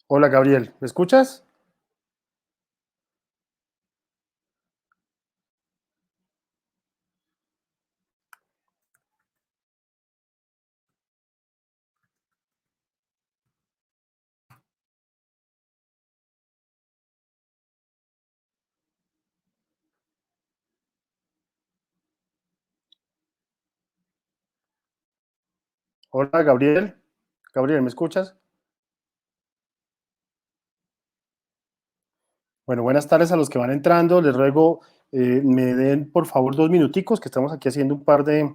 Hola Gabriel, ¿me escuchas? Hola Gabriel, Gabriel, ¿me escuchas? Bueno, buenas tardes a los que van entrando. Les ruego me den por favor 2 minuticos, que estamos aquí haciendo un par de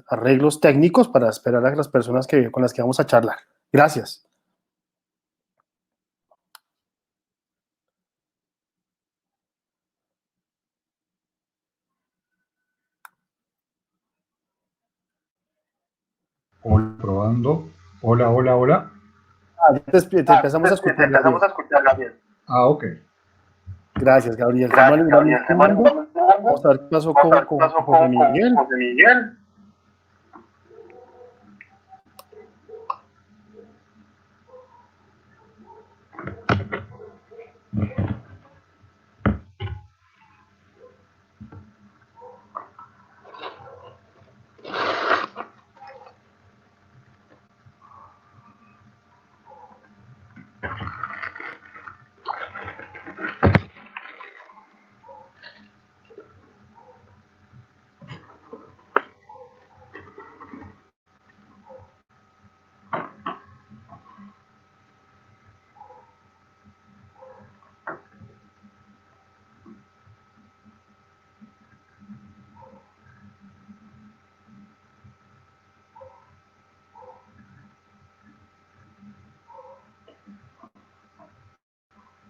arreglos técnicos para esperar a las personas con las que vamos a charlar. Gracias. Hola, probando. Hola, hola, hola. Te empezamos a escuchar, Empezamos Gabriel. a escuchar, Gabriel. Ah, ok. Gracias, Gabriel. Estamos Gracias, igualmente Gabriel. sumando. Vamos a ver qué pasó Vamos a ver qué con pasó José con Miguel. José Miguel.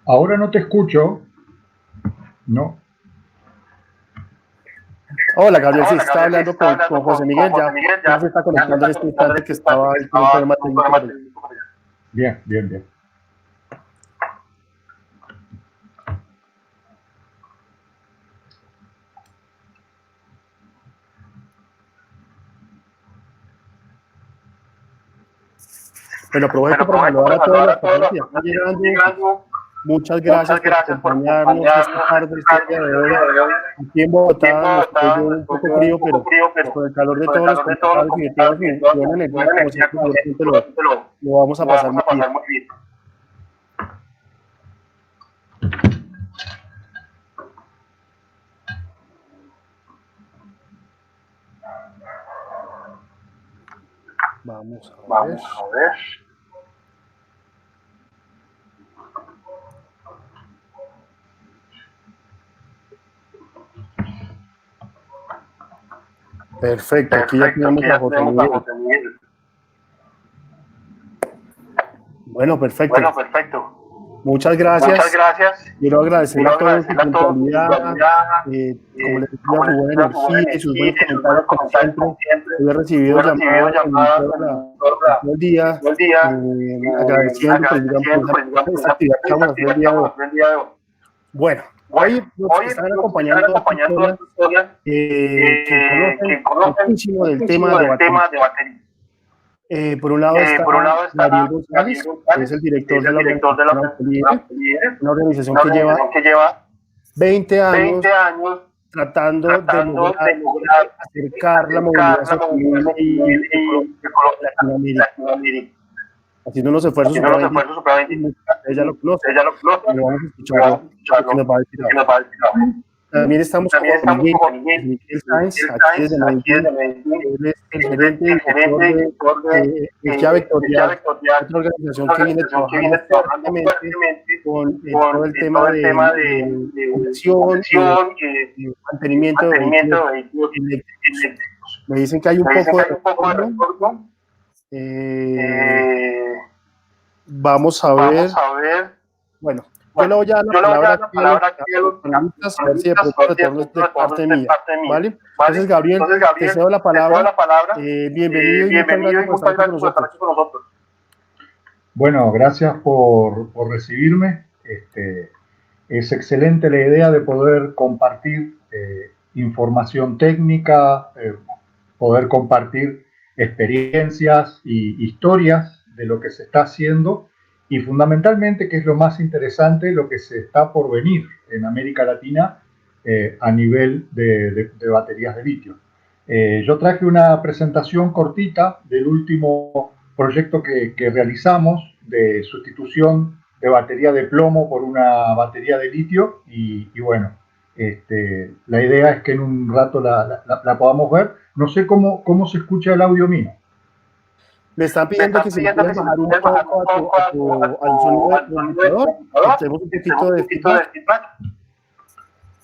Ahora no te escucho. No. Hola Gabriel, sí, Hola, estaba Gabriel. Sí, hablando estaba con hablando José con Miguel. José Ya, Miguel. ya se Ya, está ya se conectando está en este conectando en instante, que este instante, estaba que ahí con un estaba problema con un técnico problema por allá. técnico. Bien, bien, bien. Bueno, aprovecho Bueno, para aprovecho saludar para a todas saludar las a todas personas las que ya están personas que están llegando. llegando. Muchas gracias Muchas por gracias por acompañarnos esta acompañarnos esta tarde, este tarde, día de este hoy. día de hoy. Aquí en Aquí en Bogotá nos cogió Bogotá un nos poco cogió un frío, poco pero frío, pues, pero con el calor de con el todos los calor de todos los comentarios y de toda comentarios y de su toda buena su energía, buena como energía, siempre, como siempre, seguramente seguramente lo vamos a lo pasar vamos muy a bien. pasar muy bien. Vamos a ver. Vamos a ver. Perfecto, aquí ya Perfecto, tenemos aquí a ya José tenemos a Miguel. José Miguel. Bueno, perfecto. Bueno, perfecto. Muchas Muchas gracias. gracias. Quiero agradecerle Quiero a todos su agradecerle a todos su puntualidad, puntualidad, como les decía, como su les buena decía, su buena energía y sus energía buenos y sus comentarios, buenos como comentarios, siempre. como siempre. Hoy he recibido Yo he recibido llamadas llamadas en todo el día, todo el día, agradeciendo agradeciendo precisamente esta actividad que vamos esta a hacer el actividad que día de vamos hoy. a hacer el día de hoy. Bueno, Bueno, hoy los hoy que están los que están acompañando a esta acompañando a historia, esta historia, que conocen que conocen muchísimo del tema muchísimo de del batería. tema de batería. Por un lado Por un está lado Gabriel está Gabriel González, que es González, el que director es de el la director de organización la organización Autolíder, Autolíder, una organización una que lleva organización que lleva 20 años 20 años tratando de tratando lograr de lograr acercar la movilidad acercar la movilidad sostenible y sostenible y ecológica a ecológica a Latinoamérica, Latinoamérica, haciendo unos esfuerzos haciendo unos supremamente esfuerzos supremamente importantes. Ustedes ya lo importantes. conocen, Ustedes ya lo conocen, pero vamos a pero vamos escucharlo, a lo que escucharlo, nos va a decir lo que ahora. nos va a decir ahora. También estamos con También Juan estamos Miguel, con Juan Juan Miguel, Miguel Sáenz, Miguel aquí Sáenz, desde aquí Medellín. desde Medellín. Él es el Él es gerente y el director gerente y de director de Energía Energía Vectorial, Vectorial, otra organización otra que viene organización que trabajando viene trabajando fuertemente fuertemente con todo con el tema todo el tema de de conversión y conversión de mantenimiento de vehículos mantenimiento de vehículos eléctricos. eléctricos. Me dicen que hay un Me dicen poco que de hay un poco de retorno. retorno. Eh, Eh, Vamos a Vamos ver. a ver. Bueno, yo le Bueno, voy a dar la yo le voy a palabra dar la aquí a los, palabra aquí a panelistas, a ver si de panelistas, pronto a el ver si de retorno es pronto de el retorno parte es de mía, parte mía, ¿vale? Entonces, ¿vale? Gabriel, Entonces, te Gabriel, cedo la te cedo palabra. la palabra. Bienvenido y muchas Bienvenido gracias y por estar muchas aquí con gracias por estar nosotros. aquí con nosotros. Bueno, gracias por recibirme. Es excelente la idea de poder compartir información técnica, poder compartir experiencias y historias de lo que se está haciendo y fundamentalmente, que es lo más interesante, lo que se está por venir en América Latina a nivel de baterías de litio. Yo traje una presentación cortita del último proyecto que realizamos de sustitución de batería de plomo por una batería de litio y bueno, la idea es que en un rato la podamos ver. No sé cómo se escucha el audio mío. Me están pidiendo que si le puedes bajar un poco al sonido del computador, que tenemos un poquito de feedback.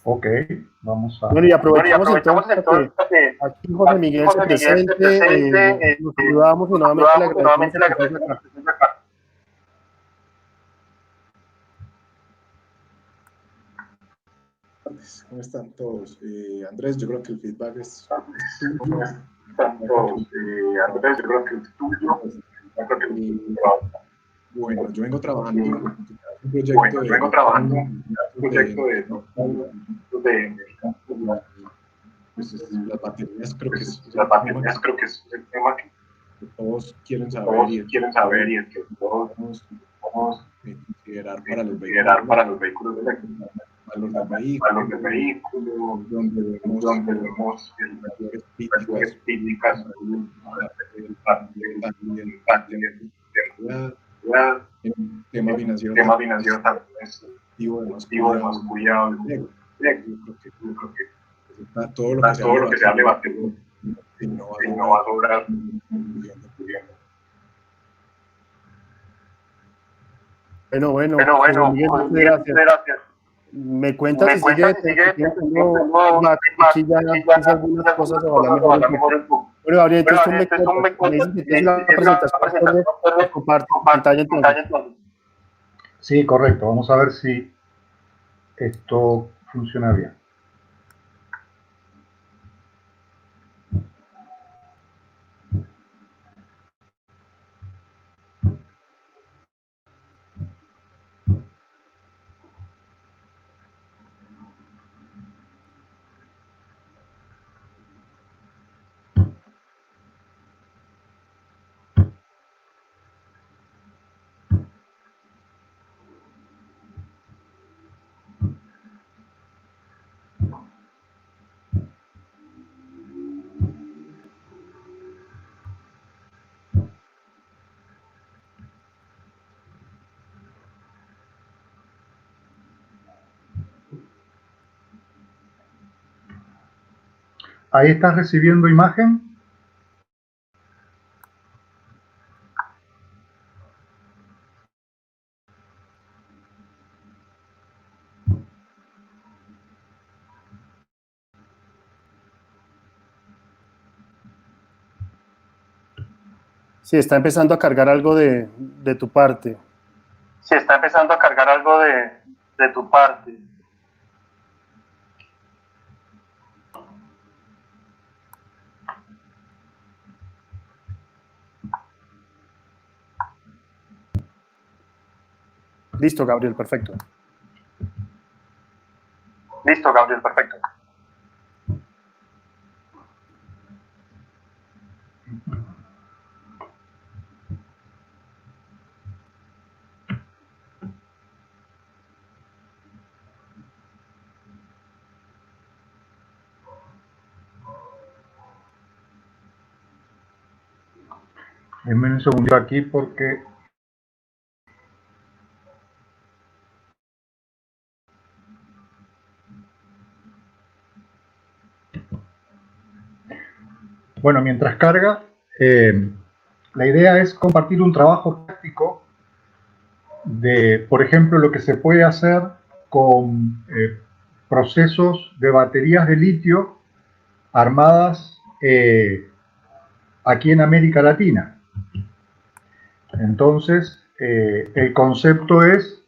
Ok, vamos a... Bueno, y aprovechamos entonces para que aquí José Miguel se presente, nos saludamos y nuevamente le agradecemos su presencia acá. ¿Cómo están todos? Andrés, yo creo que el feedback es tuyo. ¿Cómo están todos? Andrés, yo creo que es tuyo. Bueno, yo vengo trabajando en un proyecto de pues, las baterías, creo que es el tema que todos quieren saber y el que todos podemos considerar para los vehículos eléctricos. valor del Valor del vehículo, donde vemos mayores las críticas tema financiero también es activo de más cuidado. yo creo que todo lo que se hable batería y no no va a sobrar. Bueno, José Miguel, muchas gracias. Me cuenta si sigue teniendo feedback. Aquí ya hice algunas cosas, ojalá mejor un poco. Bueno, Gabriel, entonces tú me dices que tienes la presentación, comparte pantalla entonces. Sí, correcto. Vamos a ver si esto funciona bien. Ahí estás recibiendo imagen. Sí, está empezando a cargar algo de tu parte. Sí, está empezando a cargar algo de tu parte. Listo, Gabriel, perfecto. Listo, Gabriel, perfecto. Denme un segundo aquí porque... Bueno, mientras carga, la idea es compartir un trabajo práctico de, por ejemplo, lo que se puede hacer con procesos de baterías de litio armadas aquí en América Latina. Entonces, el concepto es,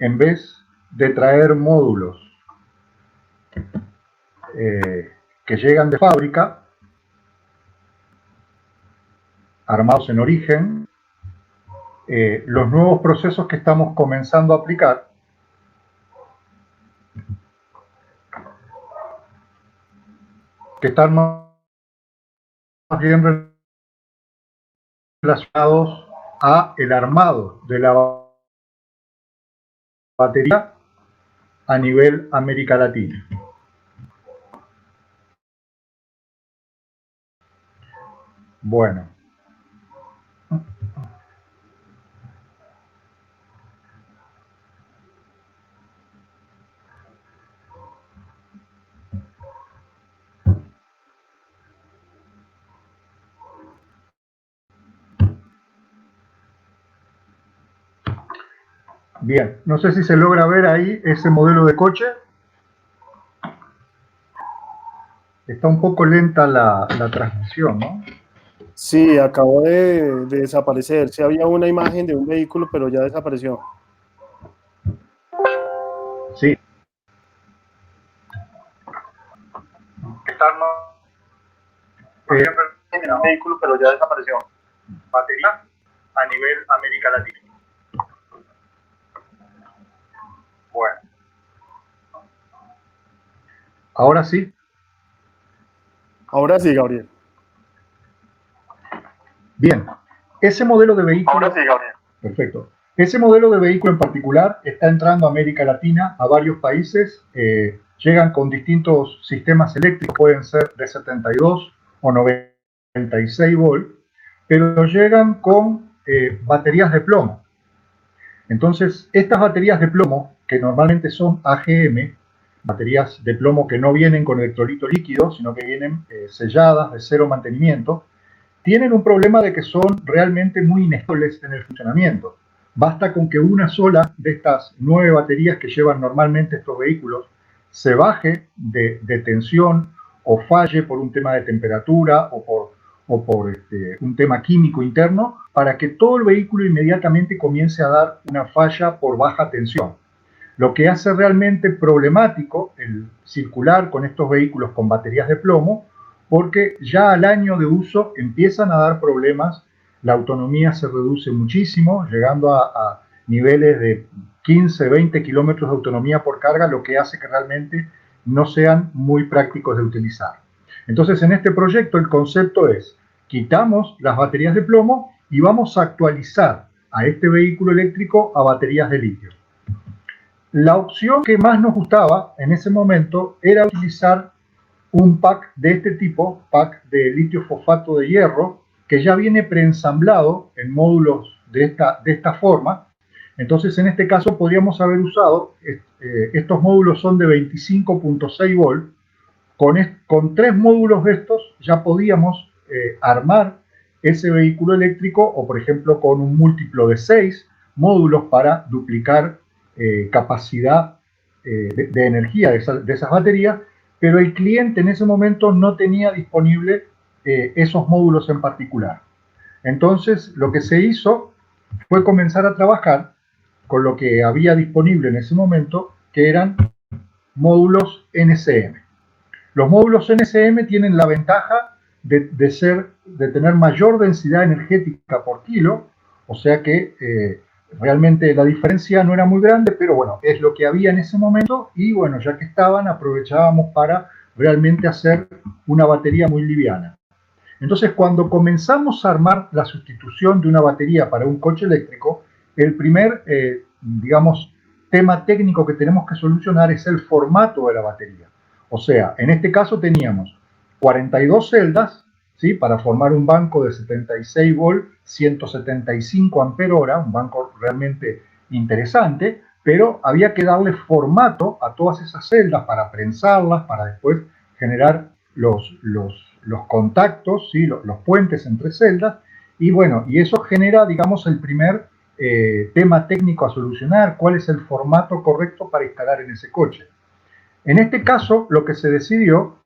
en vez de traer módulos que llegan de fábrica, armados en origen, los nuevos procesos que estamos comenzando a aplicar que están más bien relacionados a el armado de la batería a nivel América Latina. Bueno. Bien, no sé si se logra ver ahí ese modelo de coche. Está un poco lenta la transmisión, ¿no? Sí, acabó de desaparecer. Sí había una imagen de un vehículo, pero ya desapareció. Sí. En un vehículo, pero ya desapareció. Batería a nivel América Latina. Bueno. Ahora sí. Ahora sí, Gabriel. Bien. Ese modelo de vehículo... Ahora sí, Gabriel. Perfecto. Ese modelo de vehículo en particular está entrando a América Latina, a varios países. Llegan con distintos sistemas eléctricos, pueden ser de 72 o 96 volt, pero llegan con baterías de plomo. Entonces, estas baterías de plomo, que normalmente son AGM, baterías de plomo que no vienen con electrolito líquido, sino que vienen selladas, de cero mantenimiento, tienen un problema de que son realmente muy inestables en el funcionamiento. Basta con que una sola de estas 9 baterías que llevan normalmente estos vehículos se baje de tensión o falle por un tema de temperatura o por un tema químico interno, para que todo el vehículo inmediatamente comience a dar una falla por baja tensión. Lo que hace realmente problemático el circular con estos vehículos con baterías de plomo, porque ya al año de uso empiezan a dar problemas, la autonomía se reduce muchísimo, llegando a niveles de 15, 20 kilómetros de autonomía por carga, lo que hace que realmente no sean muy prácticos de utilizar. Entonces, en este proyecto el concepto es, quitamos las baterías de plomo y vamos a actualizar a este vehículo eléctrico a baterías de litio. La opción que más nos gustaba en ese momento era utilizar un pack de este tipo, pack de litio fosfato de hierro, que ya viene preensamblado en módulos de esta forma. Entonces, en este caso podríamos haber usado, estos módulos son de 25.6 volt, con 3 módulos de estos ya podíamos armar ese vehículo eléctrico, o por ejemplo con un múltiplo de 6 módulos para duplicar capacidad de energía de esas baterías, pero el cliente en ese momento no tenía disponible esos módulos en particular. Entonces lo que se hizo fue comenzar a trabajar con lo que había disponible en ese momento, que eran módulos NCM. Los módulos NCM tienen la ventaja de tener mayor densidad energética por kilo, o sea que realmente la diferencia no era muy grande, pero bueno, es lo que había en ese momento y bueno, ya que estaban, aprovechábamos para realmente hacer una batería muy liviana. Entonces, cuando comenzamos a armar la sustitución de una batería para un coche eléctrico, el primer, digamos, tema técnico que tenemos que solucionar es el formato de la batería. O sea, en este caso teníamos 42 celdas, ¿sí?, para formar un banco de 76 volt, 175 ampere hora, un banco realmente interesante, pero había que darle formato a todas esas celdas para prensarlas, para después generar los contactos, ¿sí?, los puentes entre celdas, y bueno, y eso genera, digamos, el primer tema técnico a solucionar, cuál es el formato correcto para instalar en ese coche. En este caso, lo que se decidió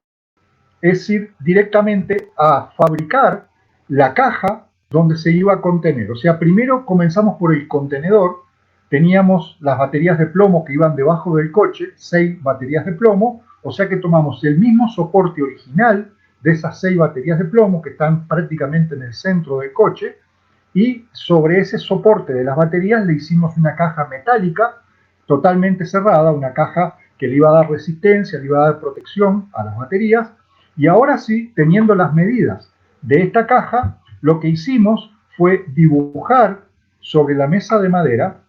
es ir directamente a fabricar la caja donde se iba a contener. O sea, primero comenzamos por el contenedor, teníamos las baterías de plomo que iban debajo del coche, 6 baterías de plomo, o sea que tomamos el mismo soporte original de esas 6 baterías de plomo que están prácticamente en el centro del coche, y sobre ese soporte de las baterías le hicimos una caja metálica totalmente cerrada, una caja que le iba a dar resistencia, le iba a dar protección a las baterías. Y ahora sí, teniendo las medidas de esta caja, lo que hicimos fue dibujar sobre la mesa de madera,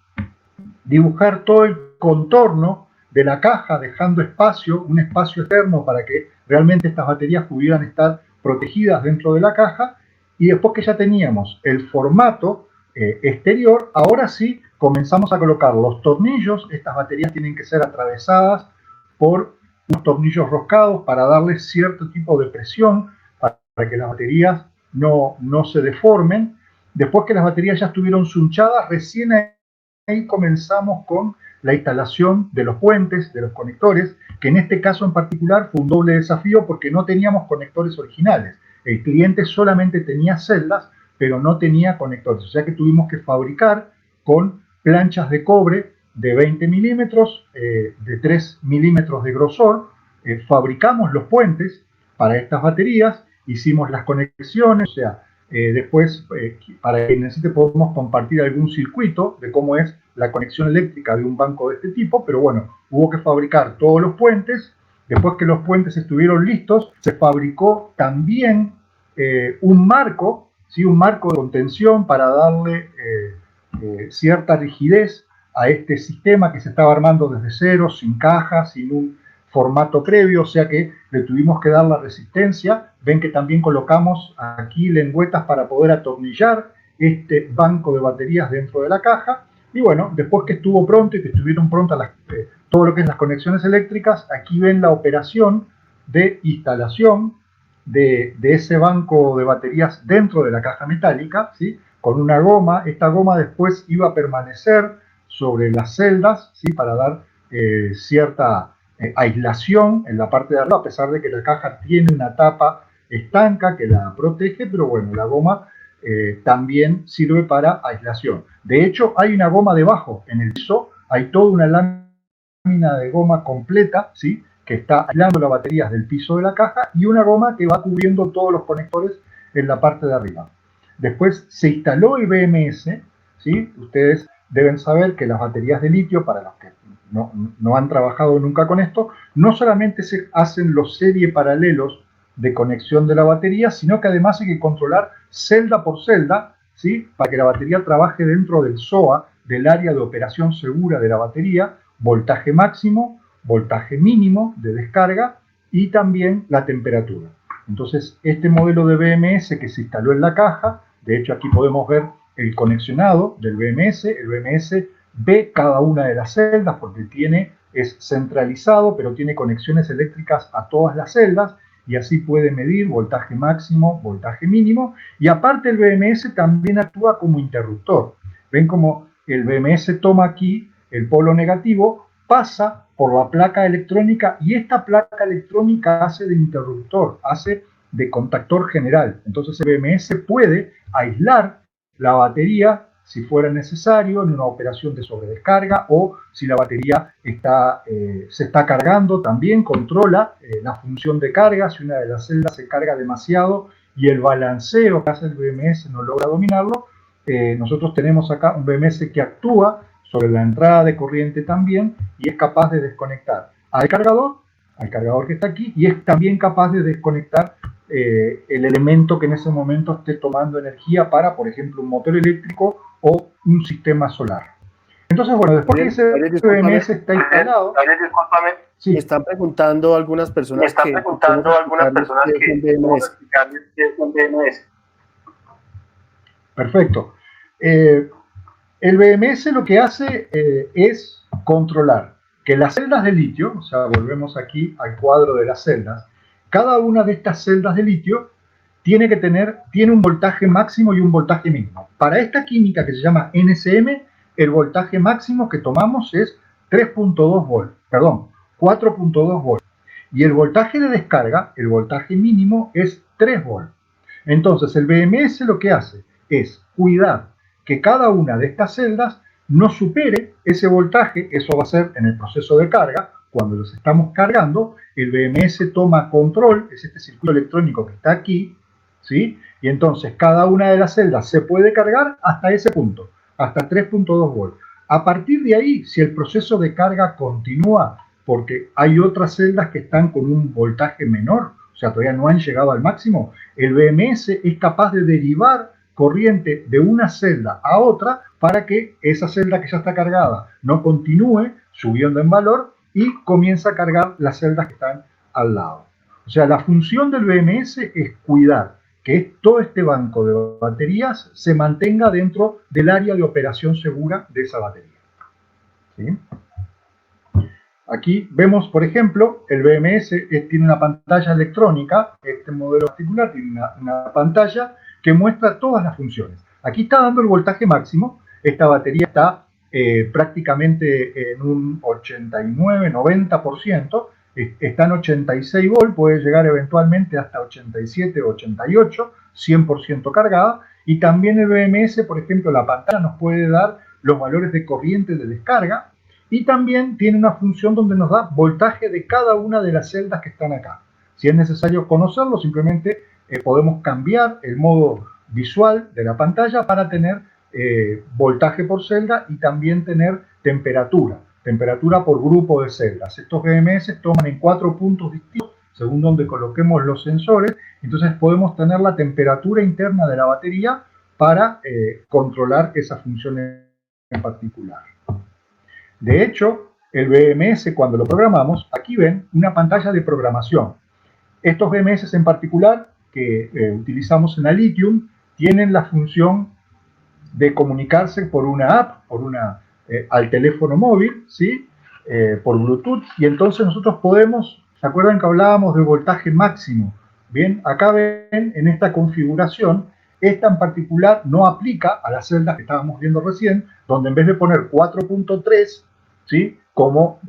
dibujar todo el contorno de la caja, dejando espacio, un espacio externo para que realmente estas baterías pudieran estar protegidas dentro de la caja. Y después que ya teníamos el formato exterior, ahora sí comenzamos a colocar los tornillos. Estas baterías tienen que ser atravesadas por unos tornillos roscados para darles cierto tipo de presión para que las baterías no se deformen. Después que las baterías ya estuvieron sunchadas, recién ahí comenzamos con la instalación de los puentes, de los conectores, que en este caso en particular fue un doble desafío porque no teníamos conectores originales. El cliente solamente tenía celdas, pero no tenía conectores. O sea que tuvimos que fabricar con planchas de cobre de 20 milímetros, de 3 milímetros de grosor. Fabricamos los puentes para estas baterías, hicimos las conexiones, o sea, después, para que necesite, podemos compartir algún circuito de cómo es la conexión eléctrica de un banco de este tipo, pero bueno, hubo que fabricar todos los puentes. Después que los puentes estuvieron listos, se fabricó también un marco, ¿sí? Un marco de contención para darle cierta rigidez a este sistema que se estaba armando desde cero, sin caja, sin un formato previo, o sea que le tuvimos que dar la resistencia. Ven que también colocamos aquí lengüetas para poder atornillar este banco de baterías dentro de la caja. Y bueno, después que estuvo pronto y que estuvieron prontas todo lo que es las conexiones eléctricas, aquí ven la operación de instalación de ese banco de baterías dentro de la caja metálica, ¿sí? Con una goma. Esta goma después iba a permanecer sobre las celdas, ¿sí? Para dar cierta aislación en la parte de arriba, a pesar de que la caja tiene una tapa estanca que la protege, pero bueno, la goma también sirve para aislación. De hecho, hay una goma debajo, en el piso, hay toda una lámina de goma completa, ¿sí? Que está aislando las baterías del piso de la caja, y una goma que va cubriendo todos los conectores en la parte de arriba. Después se instaló el BMS, ¿sí? Ustedes deben saber que las baterías de litio, para los que no han trabajado nunca con esto, no solamente se hacen los serie paralelos de conexión de la batería, sino que además hay que controlar celda por celda, ¿sí? Para que la batería trabaje dentro del SOA, del área de operación segura de la batería, voltaje máximo, voltaje mínimo de descarga y también la temperatura. Entonces, este modelo de BMS que se instaló en la caja, de hecho aquí podemos ver el conexionado del BMS. El BMS ve cada una de las celdas porque es centralizado, pero tiene conexiones eléctricas a todas las celdas, y así puede medir voltaje máximo, voltaje mínimo. Y aparte el BMS también actúa como interruptor. Ven como el BMS toma aquí el polo negativo, pasa por la placa electrónica, y esta placa electrónica hace de interruptor, hace de contactor general. Entonces el BMS puede aislar la batería si fuera necesario en una operación de sobredescarga, o si la batería se está cargando, también controla la función de carga. Si una de las celdas se carga demasiado y el balanceo que hace el BMS no logra dominarlo, nosotros tenemos acá un BMS que actúa sobre la entrada de corriente también, y es capaz de desconectar al cargador que está aquí, y es también capaz de desconectar el elemento que en ese momento esté tomando energía para, por ejemplo, un motor eléctrico o un sistema solar. Entonces, bueno, después que ese BMS está instalado... Sí. Me están preguntando algunas personas qué es un BMS. Perfecto. El BMS lo que hace es controlar que las celdas de litio, o sea, volvemos aquí al cuadro de las celdas, cada una de estas celdas de litio tiene un voltaje máximo y un voltaje mínimo. Para esta química que se llama NCM, el voltaje máximo que tomamos es 4.2 volts. Y el voltaje de descarga, el voltaje mínimo, es 3 volts. Entonces, el BMS lo que hace es cuidar que cada una de estas celdas no supere ese voltaje. Eso va a ser en el proceso de carga. Cuando los estamos cargando, el BMS toma control, es este circuito electrónico que está aquí, ¿sí? Y entonces cada una de las celdas se puede cargar hasta ese punto, hasta 3.2 volts. A partir de ahí, si el proceso de carga continúa, porque hay otras celdas que están con un voltaje menor, o sea, todavía no han llegado al máximo, el BMS es capaz de derivar corriente de una celda a otra para que esa celda que ya está cargada no continúe subiendo en valor y comienza a cargar las celdas que están al lado. O sea, la función del BMS es cuidar que todo este banco de baterías se mantenga dentro del área de operación segura de esa batería. ¿Sí? Aquí vemos, por ejemplo, el BMS tiene una pantalla electrónica, este modelo particular tiene una pantalla que muestra todas las funciones. Aquí está dando el voltaje máximo, esta batería está prácticamente en un 89-90%, está en 86 volts, puede llegar eventualmente hasta 87 o 88, 100% cargada, y también el BMS, por ejemplo, la pantalla nos puede dar los valores de corriente de descarga, y también tiene una función donde nos da voltaje de cada una de las celdas que están acá. Si es necesario conocerlo, simplemente podemos cambiar el modo visual de la pantalla para tener voltaje por celda y también tener temperatura por grupo de celdas. Estos BMS toman en 4 puntos distintos según donde coloquemos los sensores, entonces podemos tener la temperatura interna de la batería para controlar esa función en particular. De hecho, el BMS, cuando lo programamos, aquí ven una pantalla de programación. Estos BMS en particular, que utilizamos en la Lithium, tienen la función de comunicarse por una app, al teléfono móvil, ¿sí? Por Bluetooth, y entonces nosotros podemos, ¿se acuerdan que hablábamos de voltaje máximo? Bien, acá ven en esta configuración, esta en particular no aplica a las celdas que estábamos viendo recién, donde en vez de poner 4.3, ¿sí? Como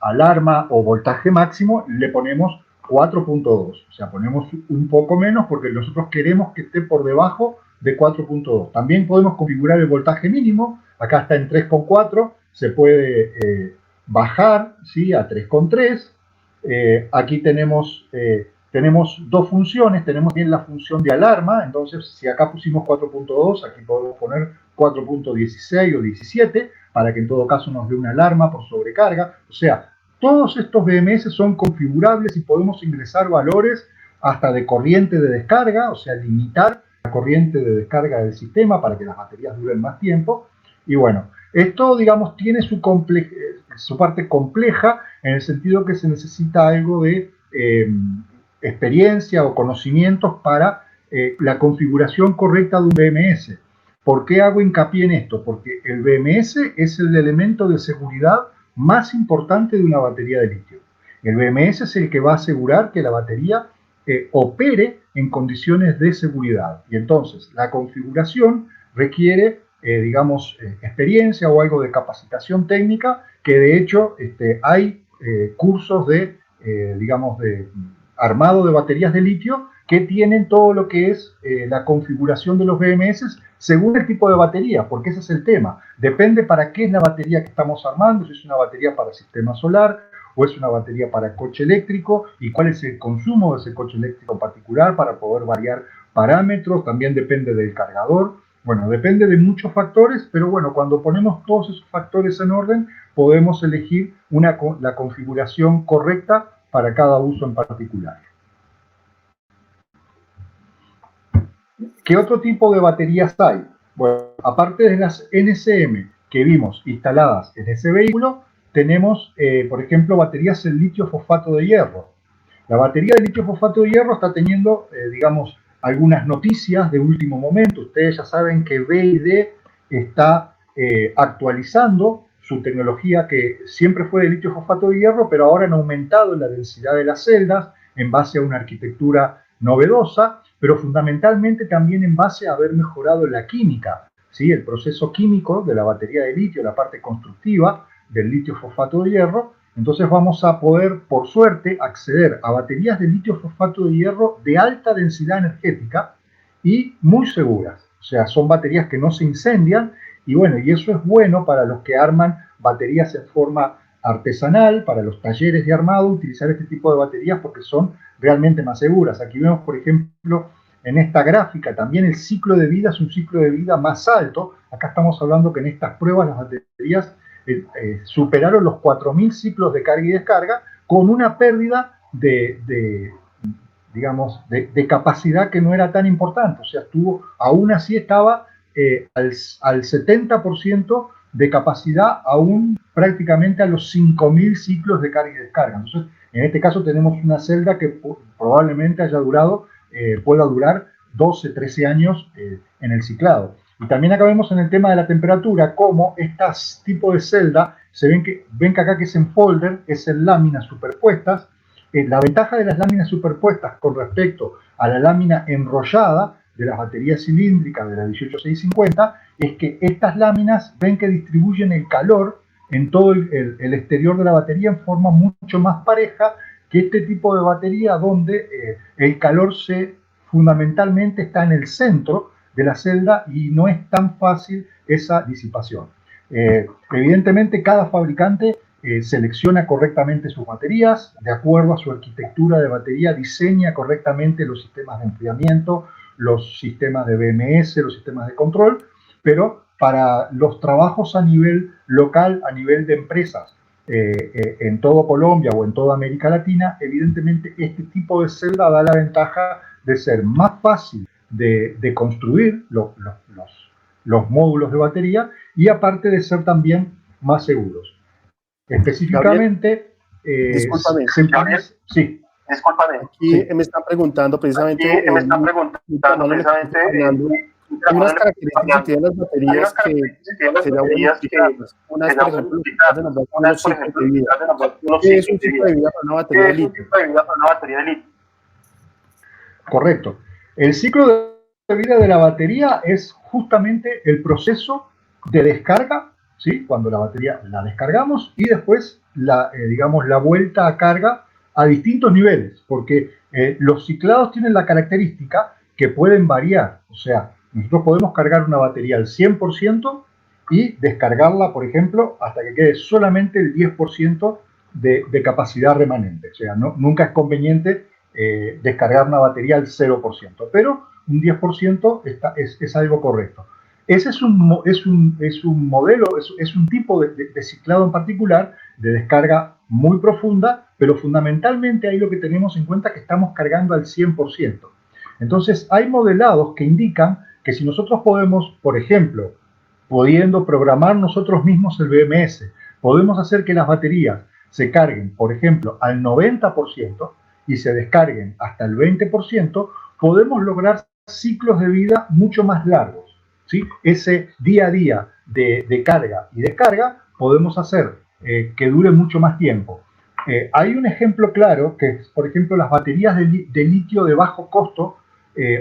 alarma o voltaje máximo, le ponemos 4.2, o sea, ponemos un poco menos porque nosotros queremos que esté por debajo de 4.2. También podemos configurar el voltaje mínimo, acá está en 3.4, se puede bajar, ¿sí? A 3.3. Aquí tenemos dos funciones, tenemos bien la función de alarma, entonces si acá pusimos 4.2, aquí podemos poner 4.16 o 17, para que en todo caso nos dé una alarma por sobrecarga. O sea, todos estos BMS son configurables y podemos ingresar valores hasta de corriente de descarga, o sea, limitar la corriente de descarga del sistema para que las baterías duren más tiempo. Y bueno, esto, digamos, tiene su parte compleja en el sentido que se necesita algo de experiencia o conocimientos para la configuración correcta de un BMS. ¿Por qué hago hincapié en esto? Porque el BMS es el elemento de seguridad más importante de una batería de litio. El BMS es el que va a asegurar que la batería opere en condiciones de seguridad. Y entonces la configuración requiere, digamos, experiencia o algo de capacitación técnica, que de hecho hay cursos de, digamos, de armado de baterías de litio que tienen todo lo que es la configuración de los BMS según el tipo de batería, porque ese es el tema. Depende para qué es la batería que estamos armando, si es una batería para sistema solar o es una batería para coche eléctrico y cuál es el consumo de ese coche eléctrico en particular para poder variar parámetros. También depende del cargador. Bueno, depende de muchos factores, pero bueno, cuando ponemos todos esos factores en orden, podemos elegir la configuración correcta para cada uso en particular. ¿Qué otro tipo de baterías hay? Bueno, aparte de las NCM que vimos instaladas en ese vehículo, tenemos, por ejemplo, baterías en litio fosfato de hierro. La batería de litio fosfato de hierro está teniendo, digamos, algunas noticias de último momento. Ustedes ya saben que BYD está actualizando su tecnología, que siempre fue de litio fosfato de hierro, pero ahora han aumentado la densidad de las celdas en base a una arquitectura novedosa, pero fundamentalmente también en base a haber mejorado la química, ¿sí? El proceso químico de la batería de litio, la parte constructiva del litio fosfato de hierro. Entonces vamos a poder, por suerte, acceder a baterías de litio fosfato de hierro de alta densidad energética y muy seguras. O sea, son baterías que no se incendian y bueno, y eso es bueno para los que arman baterías en forma artesanal, para los talleres de armado, utilizar este tipo de baterías porque son realmente más seguras. Aquí vemos, por ejemplo, en esta gráfica también el ciclo de vida es un ciclo de vida más alto. Acá estamos hablando que en estas pruebas las baterías superaron los 4.000 ciclos de carga y descarga con una pérdida de digamos, de capacidad que no era tan importante. O sea, aún así estaba al 70% de capacidad, aún prácticamente a los 5.000 ciclos de carga y descarga. Entonces, en este caso tenemos una celda que probablemente pueda durar 12, 13 años en el ciclado. Y también acá vemos en el tema de la temperatura cómo estas tipos de celda, ven que acá que es en folder, es en láminas superpuestas. La ventaja de las láminas superpuestas con respecto a la lámina enrollada de las baterías cilíndricas de la 18650 es que estas láminas ven que distribuyen el calor en todo el exterior de la batería en forma mucho más pareja que este tipo de batería donde el calor fundamentalmente está en el centro de la celda y no es tan fácil esa disipación. Evidentemente cada fabricante selecciona correctamente sus baterías, de acuerdo a su arquitectura de batería, diseña correctamente los sistemas de enfriamiento, los sistemas de BMS, los sistemas de control, pero para los trabajos a nivel local, a nivel de empresas, en todo Colombia o en toda América Latina, evidentemente este tipo de celda da la ventaja de ser más fácil de construir los módulos de batería y aparte de ser también más seguros. Específicamente, discúlpame. Sí. Discúlpame. Aquí Sí. me están preguntando precisamente. Hay unas características que tienen las baterías que sería bueno explicarlas. Unas, por ejemplo, unos ciclos de vida. ¿Qué es un ciclo de vida para una batería de litio? Correcto. El ciclo de vida de la batería es justamente el proceso de descarga, ¿sí? Cuando la batería la descargamos y después digamos, la vuelta a carga a distintos niveles, porque los ciclados tienen la característica que pueden variar. O sea, nosotros podemos cargar una batería al 100% y descargarla, por ejemplo, hasta que quede solamente el 10% de capacidad remanente. O sea, nunca es conveniente descargar una batería al 0%, pero un 10% es algo correcto. Ese es un modelo, es un tipo de ciclado en particular de descarga muy profunda, pero fundamentalmente ahí lo que tenemos en cuenta es que estamos cargando al 100%. Entonces hay modelados que indican que si nosotros podemos, por ejemplo, pudiendo programar nosotros mismos el BMS, podemos hacer que las baterías se carguen, por ejemplo, al 90%, y se descarguen hasta el 20%, podemos lograr ciclos de vida mucho más largos, ¿sí? Ese día a día de carga y descarga podemos hacer que dure mucho más tiempo. Hay un ejemplo claro que es, por ejemplo, las baterías de litio de bajo costo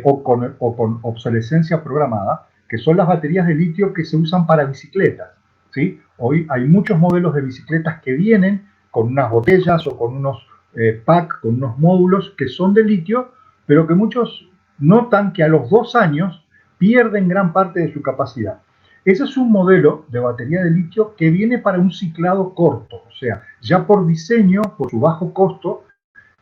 o con obsolescencia programada, que son las baterías de litio que se usan para bicicletas, ¿sí? Hoy hay muchos modelos de bicicletas que vienen con unas botellas o con unos pack, con unos módulos que son de litio, pero que muchos notan que a los 2 años pierden gran parte de su capacidad. Ese es un modelo de batería de litio que viene para un ciclado corto, o sea, ya por diseño, por su bajo costo,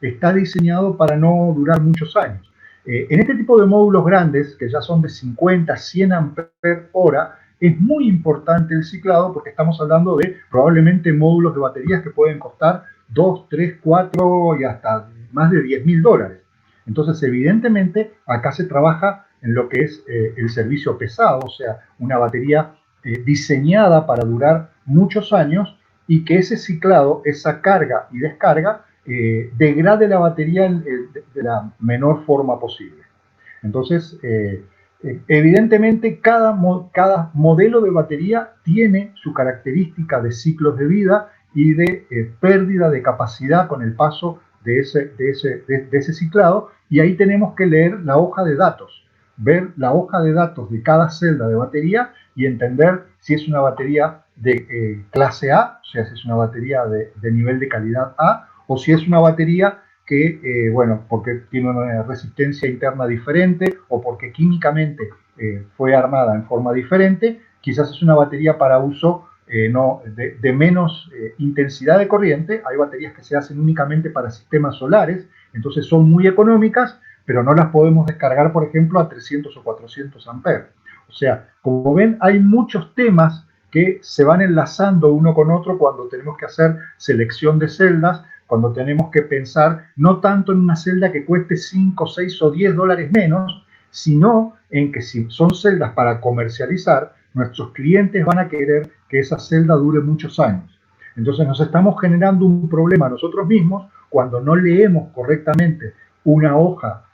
está diseñado para no durar muchos años. En este tipo de módulos grandes, que ya son de 50, 100 amperes hora, es muy importante el ciclado porque estamos hablando de probablemente módulos de baterías que pueden costar 2, 3, 4 y hasta más de $10.000. Entonces, evidentemente, acá se trabaja en lo que es el servicio pesado, o sea, una batería diseñada para durar muchos años y que ese ciclado, esa carga y descarga, degrade la batería de la menor forma posible. Entonces, evidentemente, cada modelo de batería tiene su característica de ciclos de vida y de pérdida de capacidad con el paso de ese ciclado, y ahí tenemos que leer la hoja de datos, ver la hoja de datos de cada celda de batería y entender si es una batería de clase A, o sea, si es una batería de nivel de calidad A, o si es una batería que, bueno, porque tiene una resistencia interna diferente o porque químicamente fue armada en forma diferente, quizás es una batería para uso de menos intensidad de corriente. Hay baterías que se hacen únicamente para sistemas solares, entonces son muy económicas, pero no las podemos descargar, por ejemplo, a 300 o 400 amperes. O sea, como ven, hay muchos temas que se van enlazando uno con otro cuando tenemos que hacer selección de celdas, cuando tenemos que pensar no tanto en una celda que cueste 5, 6 o 10 dólares menos, sino en que si son celdas para comercializar, nuestros clientes van a querer que esa celda dure muchos años. Entonces nos estamos generando un problema nosotros mismos cuando no leemos correctamente una hoja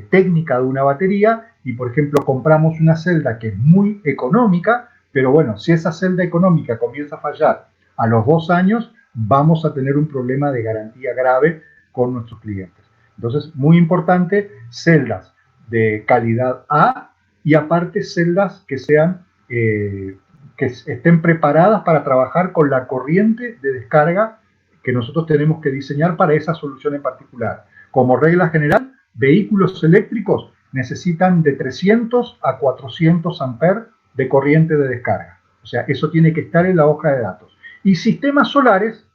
técnica de una batería y, por ejemplo, compramos una celda que es muy económica, pero bueno, si esa celda económica comienza a fallar a los 2 años, vamos a tener un problema de garantía grave con nuestros clientes. Entonces, muy importante, celdas de calidad A y aparte celdas que sean que estén preparadas para trabajar con la corriente de descarga que nosotros tenemos que diseñar para esa solución en particular. Como regla general, vehículos eléctricos necesitan de 300 a 400 amperes de corriente de descarga. O sea, eso tiene que estar en la hoja de datos. Y sistemas solares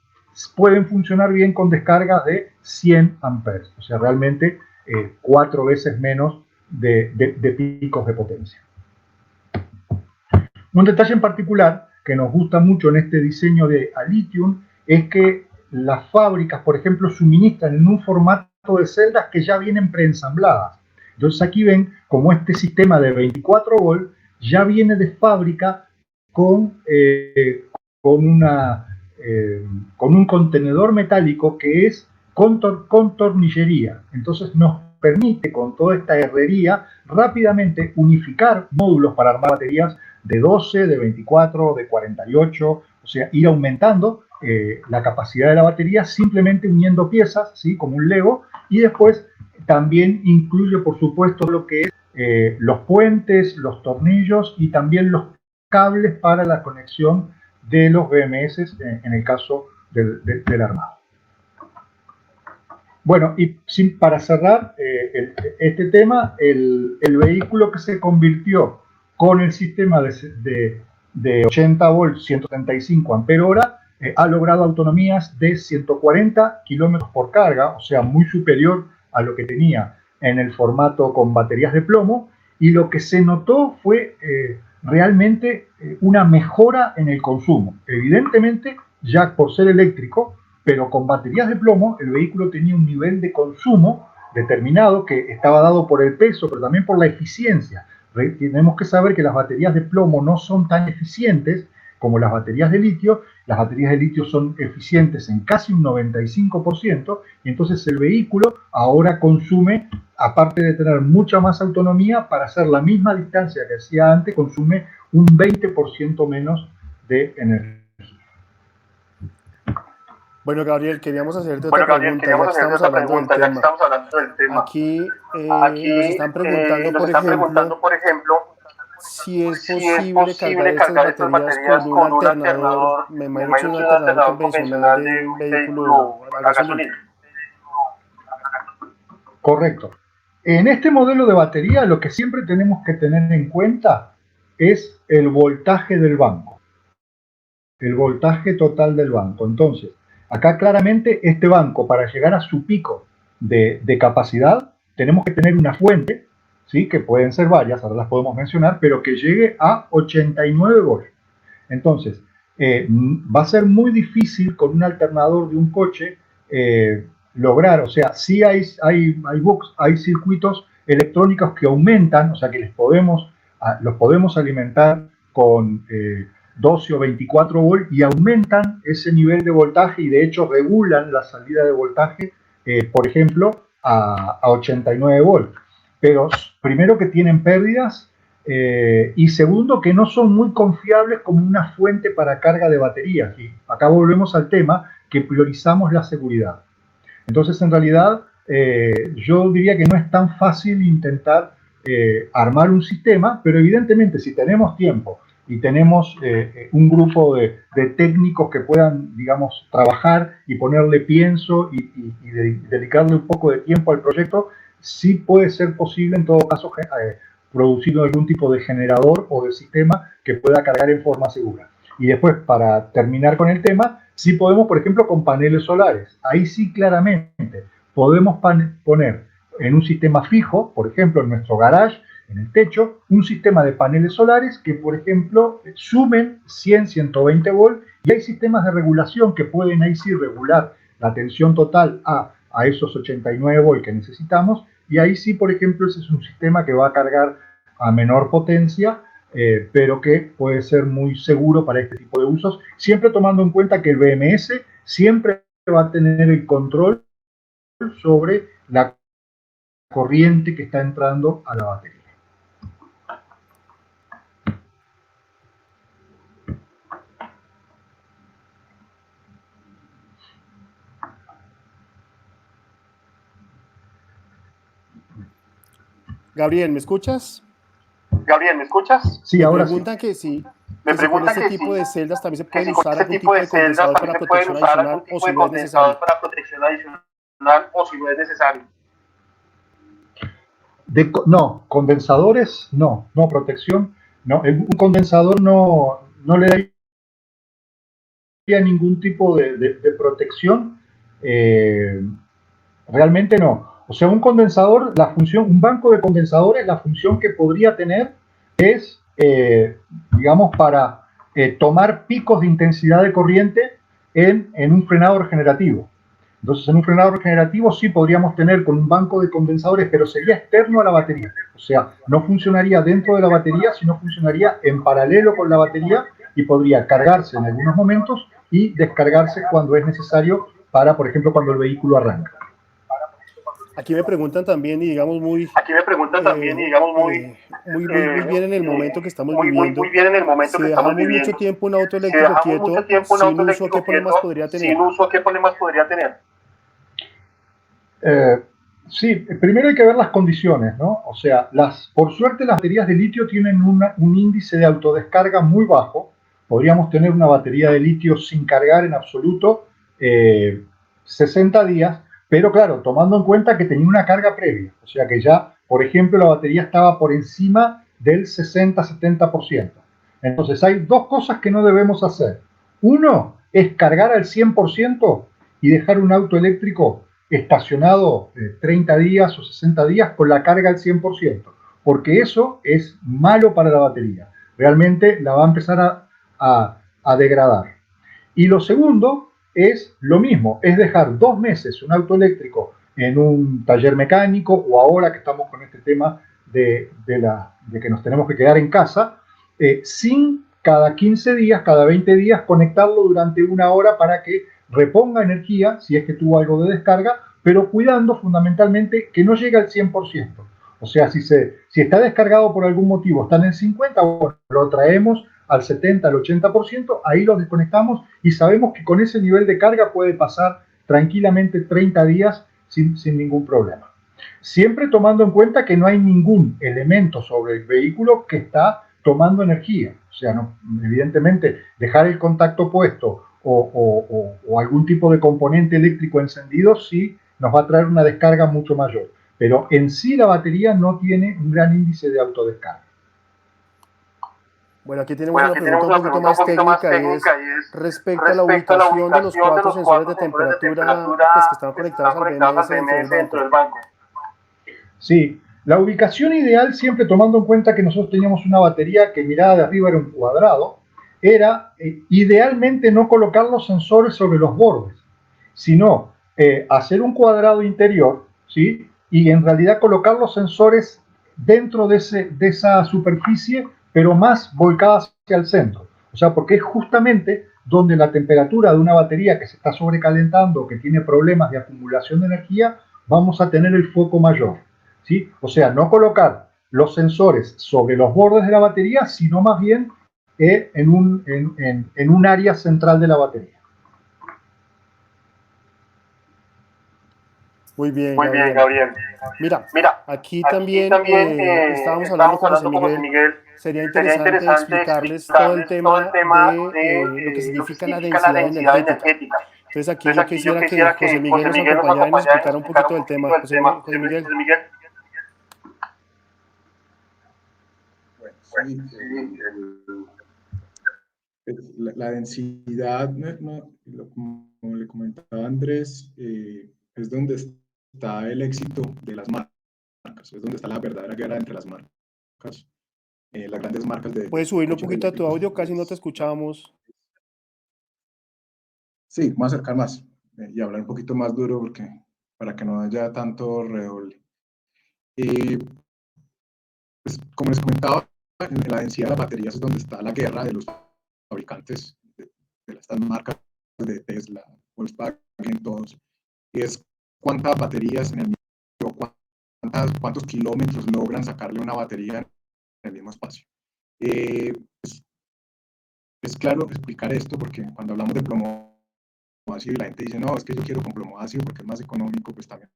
pueden funcionar bien con descargas de 100 amperes. O sea, realmente 4 veces menos de picos de potencia. Un detalle en particular que nos gusta mucho en este diseño de Alitium es que las fábricas, por ejemplo, suministran en un formato de celdas que ya vienen preensambladas. Entonces aquí ven como este sistema de 24 volt ya viene de fábrica con un contenedor metálico que es con tornillería. Entonces nos permite con toda esta herrería rápidamente unificar módulos para armar baterías de 12, de 24, de 48, o sea, ir aumentando la capacidad de la batería simplemente uniendo piezas, ¿sí? Como un Lego, y después también incluye, por supuesto, lo que es los puentes, los tornillos y también los cables para la conexión de los BMS en el caso del armado. Bueno, y para cerrar este tema, el vehículo que se convirtió con el sistema de 80 volts, 135 ampere hora, ha logrado autonomías de 140 kilómetros por carga, o sea, muy superior a lo que tenía en el formato con baterías de plomo, y lo que se notó fue realmente una mejora en el consumo. Evidentemente, ya por ser eléctrico, pero con baterías de plomo, el vehículo tenía un nivel de consumo determinado que estaba dado por el peso, pero también por la eficiencia. Tenemos que saber que las baterías de plomo no son tan eficientes como las baterías de litio. Las baterías de litio son eficientes en casi un 95%, y entonces el vehículo ahora consume, aparte de tener mucha más autonomía, para hacer la misma distancia que hacía antes, consume un 20% menos de energía. Bueno, Gabriel, queríamos hacerte otra pregunta, ya que estamos hablando del tema. Aquí nos están preguntando, por ejemplo, si es posible cargar estas baterías con un alternador, me imagino que un alternador convencional de un vehículo a gasolina. Correcto. En este modelo de batería, lo que siempre tenemos que tener en cuenta es el voltaje del banco, el voltaje total del banco. Entonces, acá claramente este banco, para llegar a su pico de capacidad, tenemos que tener una fuente, ¿sí? Que pueden ser varias, ahora las podemos mencionar, pero que llegue a 89 volts. Entonces, va a ser muy difícil con un alternador de un coche lograr, o sea, sí hay circuitos electrónicos que aumentan, o sea, que los podemos alimentar con 12 o 24 volts y aumentan ese nivel de voltaje y de hecho regulan la salida de voltaje, por ejemplo, a 89 volts. Pero primero que tienen pérdidas y segundo que no son muy confiables como una fuente para carga de baterías. Y acá volvemos al tema que priorizamos la seguridad. Entonces, en realidad, yo diría que no es tan fácil intentar armar un sistema, pero evidentemente si tenemos tiempo y tenemos un grupo de técnicos que puedan, digamos, trabajar y ponerle pienso y dedicarle un poco de tiempo al proyecto, sí puede ser posible en todo caso producir algún tipo de generador o de sistema que pueda cargar en forma segura. Y después, para terminar con el tema, sí podemos, por ejemplo, con paneles solares. Ahí sí claramente podemos poner en un sistema fijo, por ejemplo, en nuestro garage, en el techo, un sistema de paneles solares que, por ejemplo, sumen 100, 120 volts, y hay sistemas de regulación que pueden ahí sí regular la tensión total a esos 89 volts que necesitamos, y ahí sí, por ejemplo, ese es un sistema que va a cargar a menor potencia, pero que puede ser muy seguro para este tipo de usos, siempre tomando en cuenta que el BMS siempre va a tener el control sobre la corriente que está entrando a la batería. Gabriel, ¿me escuchas? Gabriel, ¿me escuchas? Sí, ahora sí. Me preguntan que si con preguntan este que tipo si- de celdas también se Que pueden si con usar este algún tipo tipo de de celdas condensador también para se pueden protección usar adicional algún o tipo si de no es necesario. condensador para protección adicional o si no es necesario. No, condensadores no, protección no. Un condensador no le daría ningún tipo de protección, realmente no. O sea, un condensador, un banco de condensadores, la función que podría tener es, digamos, para tomar picos de intensidad de corriente en un frenado regenerativo. Entonces, en un frenado regenerativo sí podríamos tener con un banco de condensadores, pero sería externo a la batería. O sea, no funcionaría dentro de la batería, sino funcionaría en paralelo con la batería y podría cargarse en algunos momentos y descargarse cuando es necesario para, por ejemplo, cuando el vehículo arranca. Aquí me preguntan también, y digamos muy bien en el momento que estamos viviendo, bien en el momento si que estamos dejamos mucho viviendo. tiempo un auto Si eléctrico dejamos mucho quieto, tiempo un auto sin uso, ¿qué eléctrico problemas quieto, podría tener? sin uso, ¿qué problemas podría tener? Sí, primero hay que ver las condiciones, ¿no? O sea, por suerte las baterías de litio tienen un índice de autodescarga muy bajo. Podríamos tener una batería de litio sin cargar en absoluto 60 días, pero claro, tomando en cuenta que tenía una carga previa. O sea que ya, por ejemplo, la batería estaba por encima del 60-70%. Entonces hay dos cosas que no debemos hacer. Uno es cargar al 100% y dejar un auto eléctrico estacionado 30 días o 60 días con la carga al 100%, porque eso es malo para la batería. Realmente la va a empezar a degradar. Y lo segundo es lo mismo, es dejar 2 meses un auto eléctrico en un taller mecánico, o ahora que estamos con este tema de que nos tenemos que quedar en casa, sin cada 15 días, cada 20 días, conectarlo durante 1 hora para que reponga energía, si es que tuvo algo de descarga, pero cuidando fundamentalmente que no llegue al 100%. O sea, si está descargado por algún motivo, está en el 50%, bueno, lo traemos al 70, al 80%, ahí lo desconectamos y sabemos que con ese nivel de carga puede pasar tranquilamente 30 días sin ningún problema. Siempre tomando en cuenta que no hay ningún elemento sobre el vehículo que está tomando energía. O sea, no, evidentemente, dejar el contacto puesto o algún tipo de componente eléctrico encendido sí nos va a traer una descarga mucho mayor. Pero en sí la batería no tiene un gran índice de autodescarga. Bueno, aquí tenemos una pregunta un poquito más técnica, y es respecto a la Respecto a la ubicación de los ubicación de cuatro los sensores de 4 sensores de temperatura temperatura pues, que están que están conectados al conectados al BMS dentro del BMS dentro banco. del banco. Sí, la ubicación ideal, siempre tomando en cuenta que nosotros teníamos una batería que mirada de arriba era un cuadrado, era idealmente no colocar los sensores sobre los bordes, sino hacer un cuadrado interior, ¿sí? Y en realidad colocar los sensores dentro de esa superficie, pero más volcadas hacia el centro. O sea, porque es justamente donde la temperatura de una batería que se está sobrecalentando o que tiene problemas de acumulación de energía, vamos a tener el foco mayor. ¿Sí? O sea, no colocar los sensores sobre los bordes de la batería, sino más bien en un área central de la batería. Muy bien, Muy bien, Gabriel. Gabriel. Mira, Mira, aquí aquí también también estábamos hablando estábamos con José hablando con José Miguel. Miguel. Sería Sería interesante interesante explicarles todo el explicarles todo el tema tema de lo que lo que significa la significa la densidad densidad energética. energética. Entonces aquí Entonces yo aquí yo quisiera que quisiera José que Miguel José nos Miguel nos acompañara y nos acompañara y nos explicara un explicara poquito un del poquito tema. del tema. José Miguel. José Miguel. Bueno, sí, la densidad, como le comentaba Andrés, es donde está el éxito de las marcas, es donde está la verdadera guerra entre las marcas. Las grandes marcas de ¿Puedes subirle un coches poquito a tu eléctricos. audio? Casi no te escuchábamos. Sí, voy a acercar más. y hablar un poquito más duro para que no haya tanto redoble. Pues, como les comentaba, en la densidad de las baterías es donde está la guerra de los fabricantes de estas marcas de Tesla, Volkswagen, todos. Y es cuántas baterías en el mismo, cuántos kilómetros logran sacarle una batería en el mismo espacio. Pues, es claro explicar esto porque cuando hablamos de plomo ácido y la gente dice, no, es que yo quiero con plomo ácido porque es más económico, pues también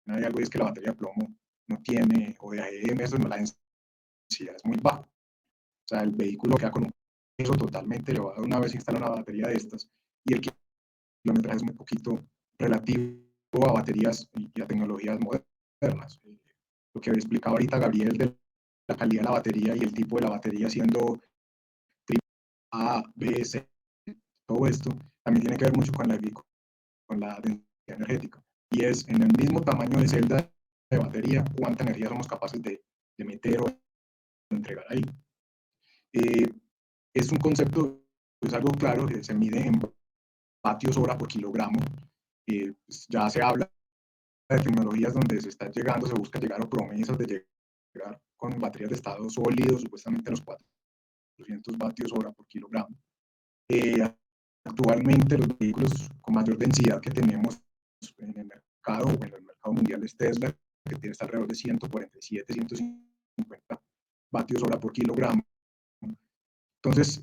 hay algo y es que la batería de plomo no tiene, o de AEM, eso no, la densidad es muy baja. O sea, el vehículo queda con un peso totalmente elevado una vez instala una batería de estas y el kilometraje es muy poquito relativo a baterías y a tecnologías modernas. Lo que explicaba ahorita Gabriel de la calidad de la batería y el tipo de la batería siendo A, B, C, todo esto también tiene que ver mucho con la densidad energética. Y es en el mismo tamaño de celda de batería cuánta energía somos capaces de meter o entregar ahí. Es un concepto, es algo claro, que se mide en vatios hora por kilogramo. Pues ya se habla de tecnologías donde se está llegando, se busca llegar a promesas de llegar con baterías de estado sólido, supuestamente a los 400 vatios hora por kilogramo. Actualmente los vehículos con mayor densidad que tenemos en el mercado, o en el mercado mundial es Tesla, que tiene alrededor de 147, 150 vatios hora por kilogramo. Entonces,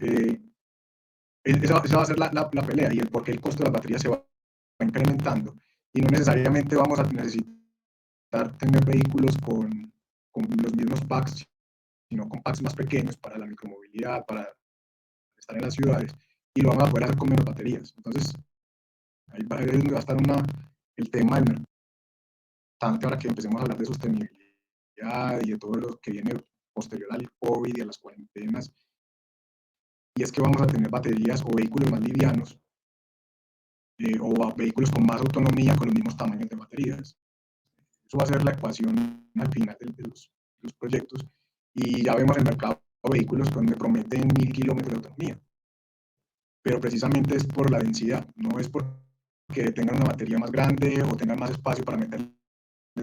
esa va a ser la pelea y el por qué el costo de las baterías se va incrementando. Y no necesariamente vamos a necesitar tener vehículos con los mismos packs, sino con packs más pequeños para la micromovilidad, para estar en las ciudades, y lo vamos a poder hacer con menos baterías. Entonces, ahí va a estar el tema del mercado, ahora que empecemos a hablar de sostenibilidad y de todo lo que viene posterior al COVID y a las cuarentenas, y es que vamos a tener baterías o vehículos más livianos o vehículos con más autonomía con los mismos tamaños de baterías. Eso va a ser la ecuación al final de los proyectos y ya vemos en el mercado vehículos donde prometen 1000 kilómetros de autonomía, pero precisamente es por la densidad, no es porque tengan una batería más grande o tengan más espacio para meter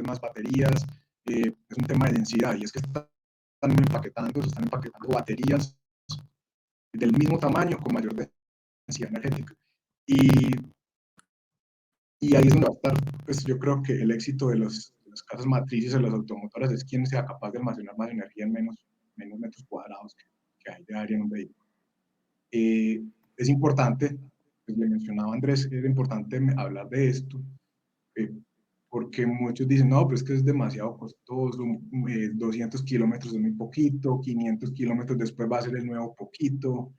más baterías, es un tema de densidad y es que están empaquetando baterías del mismo tamaño con mayor densidad energética. Y ahí es donde va a estar, pues yo creo que el éxito de las casas matrices de las automotoras es quien sea capaz de almacenar más energía en menos metros cuadrados que hay de área en un vehículo. Es importante, pues le mencionaba Andrés, es importante hablar de esto, porque muchos dicen, no, pero es que es demasiado costoso, 200 kilómetros es muy poquito, 500 kilómetros después va a ser el nuevo poquito,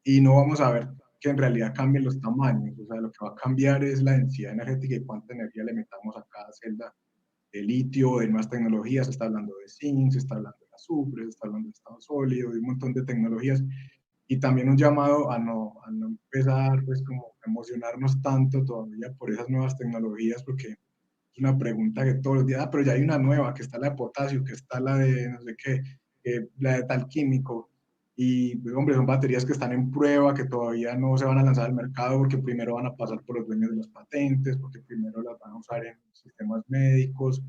y no vamos a ver que en realidad cambien los tamaños, o sea, lo que va a cambiar es la densidad energética y cuánta energía le metamos a cada celda de litio, de nuevas tecnologías, se está hablando de zinc, se está hablando de azufre, se está hablando de estado sólido, de un montón de tecnologías, y también un llamado a no empezar, pues, como a emocionarnos tanto todavía por esas nuevas tecnologías, porque es una pregunta que todos los días, pero ya hay una nueva, que está la de potasio, que está la de no sé qué, la de tal químico, y pues, hombre, son baterías que están en prueba, que todavía no se van a lanzar al mercado porque primero van a pasar por los dueños de las patentes, porque primero las van a usar en sistemas médicos,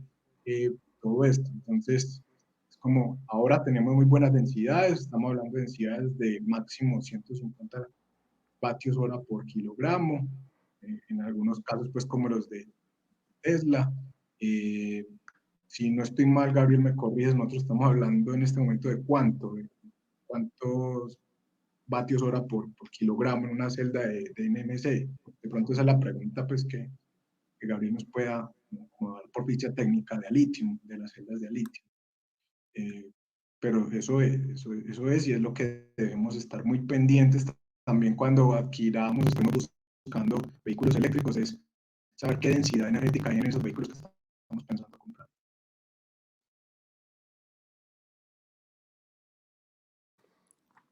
todo esto. Entonces, es como ahora tenemos muy buenas densidades, estamos hablando de densidades de máximo 150 vatios hora por kilogramo, en algunos casos, pues como los de Tesla. Si no estoy mal, Gabriel, me corriges, nosotros estamos hablando en este momento de cuántos vatios hora por kilogramo en una celda de NMC. De pronto esa es la pregunta pues, que Gabriel nos pueda dar por dicha técnica de litio, de las celdas de litio. Pero eso es y es lo que debemos estar muy pendientes también cuando adquiramos, estemos buscando vehículos eléctricos, es saber qué densidad energética hay en esos vehículos que estamos pensando comprar.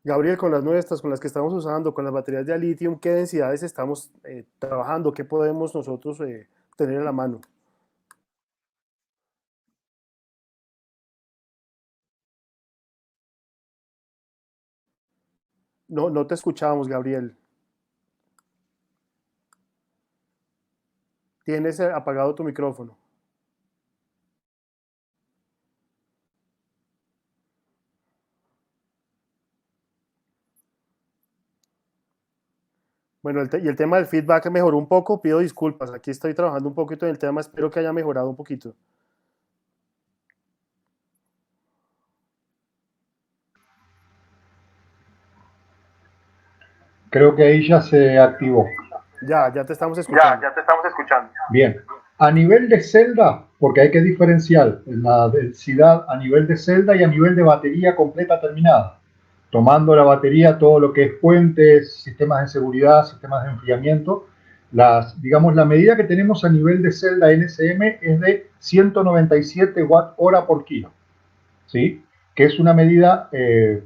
Gabriel, con las nuestras, con las que estamos usando, con las baterías de litio, ¿qué densidades estamos trabajando? ¿Qué podemos nosotros tener a la mano? No, no te escuchábamos, Gabriel. Tienes apagado tu micrófono. Bueno, y el tema del feedback mejoró un poco, pido disculpas, aquí estoy trabajando un poquito en el tema, espero que haya mejorado un poquito. Creo que ahí ya se activó. Ya te estamos escuchando. Ya te estamos escuchando. Bien. A nivel de celda, porque hay que diferenciar la densidad a nivel de celda y a nivel de batería completa terminada. Tomando la batería, todo lo que es puentes, sistemas de seguridad, sistemas de enfriamiento. Digamos, la medida que tenemos a nivel de celda NSM es de 197 watt hora por kilo, ¿sí? Que es una medida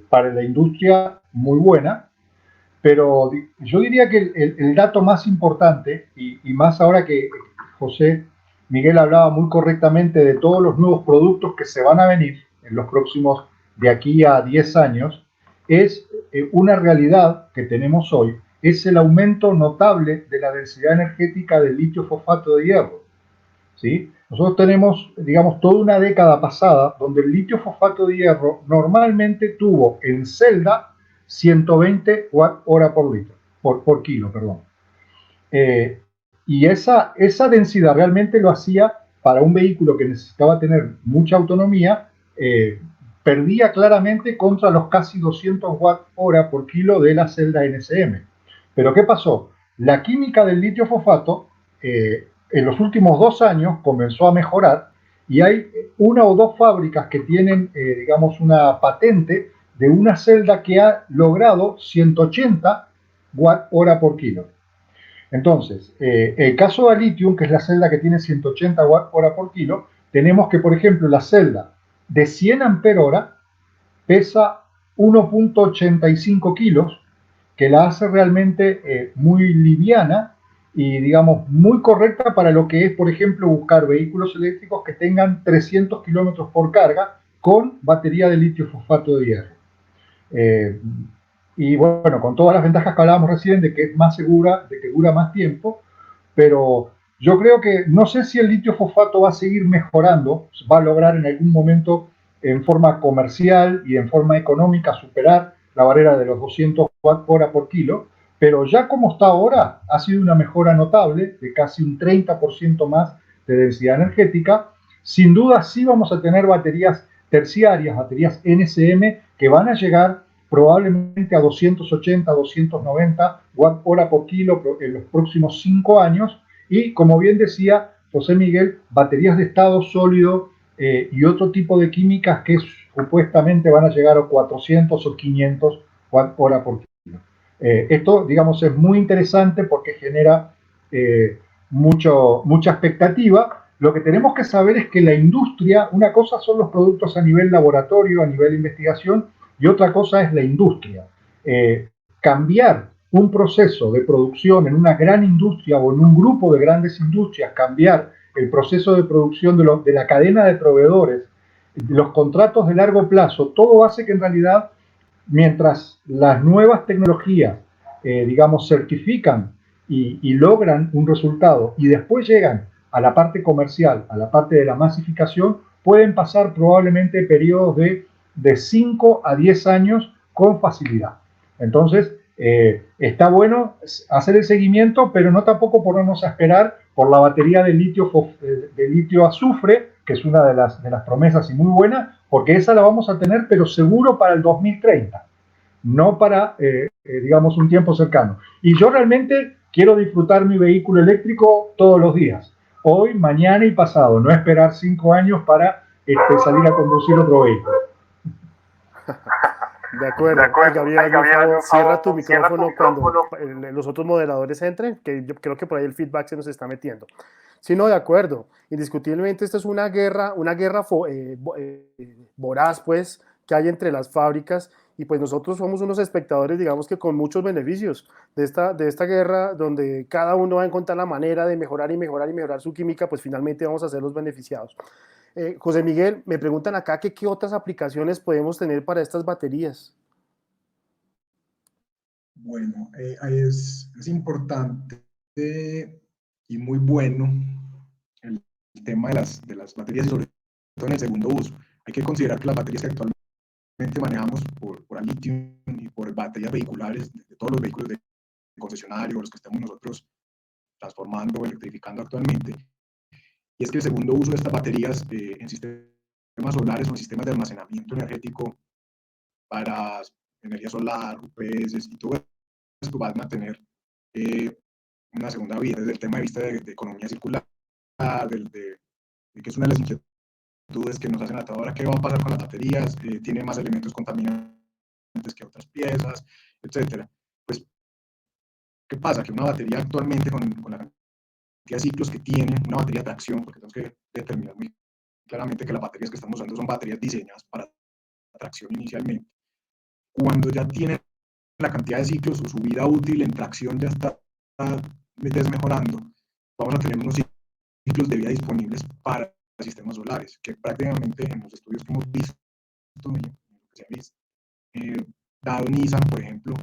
para la industria muy buena, pero yo diría que el dato más importante, y más ahora que José Miguel hablaba muy correctamente de todos los nuevos productos que se van a venir en los próximos, de aquí a 10 años, es una realidad que tenemos hoy, es el aumento notable de la densidad energética del litio fosfato de hierro. ¿Sí? Nosotros tenemos, digamos, toda una década pasada donde el litio fosfato de hierro normalmente tuvo en celda 120 watt hora por litro, por kilo, perdón. Y esa densidad realmente lo hacía para un vehículo que necesitaba tener mucha autonomía, perdía claramente contra los casi 200 watt hora por kilo de la celda NSM. Pero ¿qué pasó? La química del litio fosfato en los últimos 2 años comenzó a mejorar y hay una o dos fábricas que tienen, digamos, una patente de una celda que ha logrado 180 watt hora por kilo. Entonces, el caso de lithium, que es la celda que tiene 180 watt hora por kilo, tenemos que, por ejemplo, la celda de 100 ampere hora pesa 1.85 kilos, que la hace realmente muy liviana y, digamos, muy correcta para lo que es, por ejemplo, buscar vehículos eléctricos que tengan 300 kilómetros por carga con batería de litio fosfato de hierro. Y bueno, con todas las ventajas que hablábamos recién de que es más segura, de que dura más tiempo, pero yo creo que no sé si el litio fosfato va a seguir mejorando, va a lograr en algún momento en forma comercial y en forma económica superar la barrera de los 200 watt hora por kilo, pero ya como está ahora ha sido una mejora notable de casi un 30% más de densidad energética. Sin duda sí vamos a tener baterías terciarias, baterías NSM, que van a llegar probablemente a 280, 290 watt hora por kilo en los próximos 5 años. Y como bien decía José Miguel, baterías de estado sólido y otro tipo de químicas que supuestamente van a llegar a 400 o 500 watt hora por kilo. Esto, digamos, es muy interesante porque genera mucha expectativa. Lo que tenemos que saber es que la industria, una cosa son los productos a nivel laboratorio, a nivel de investigación, y otra cosa es la industria. Cambiar un proceso de producción en una gran industria o en un grupo de grandes industrias, cambiar el proceso de producción de la cadena de proveedores, los contratos de largo plazo, todo hace que en realidad, mientras las nuevas tecnologías, digamos, certifican y logran un resultado y después llegan a la parte comercial, a la parte de la masificación, pueden pasar probablemente periodos de 5 a 10 años con facilidad. Entonces, está bueno hacer el seguimiento, pero no tampoco ponernos a esperar por la batería de litio azufre, que es una de las promesas y muy buena, porque esa la vamos a tener, pero seguro para el 2030, no para, digamos, un tiempo cercano. Y yo realmente quiero disfrutar mi vehículo eléctrico todos los días, hoy, mañana y pasado, no esperar 5 años para salir a conducir otro vehículo. De acuerdo. Ay, Gabriel, hazme un favor, cierra tu micrófono cuando los otros moderadores entren, que yo creo que por ahí el feedback se nos está metiendo. Sí, no, de acuerdo. Indiscutiblemente esta es una guerra voraz, pues, que hay entre las fábricas y pues nosotros somos unos espectadores, digamos que con muchos beneficios de esta guerra, donde cada uno va a encontrar la manera de mejorar y mejorar y mejorar su química, pues finalmente vamos a ser los beneficiados. José Miguel, me preguntan acá que qué otras aplicaciones podemos tener para estas baterías. Bueno, es importante y muy bueno el tema de las baterías, y sobre todo en el segundo uso. Hay que considerar que las baterías que actualmente manejamos por litio y por baterías vehiculares de todos los vehículos de concesionario, los que estamos nosotros transformando o electrificando actualmente, y es que el segundo uso de estas baterías en sistemas solares o en sistemas de almacenamiento energético para energía solar, UPS y todo esto van a tener una segunda vida desde el tema de vista de economía circular, de que es una de las inquietudes que nos hacen hasta ahora: ¿qué va a pasar con las baterías? ¿Tiene más elementos contaminantes que otras piezas, etcétera? Pues, ¿qué pasa? Que una batería actualmente, con la cantidad de ciclos que tiene, una batería de tracción, porque tenemos que determinar muy claramente que las baterías que estamos usando son baterías diseñadas para tracción inicialmente. Cuando ya tienen la cantidad de ciclos o su vida útil en tracción ya está desmejorando, vamos a tener unos ciclos de vida disponibles para sistemas solares, que prácticamente en los estudios que hemos visto, que se ha visto, dado Nissan, por ejemplo,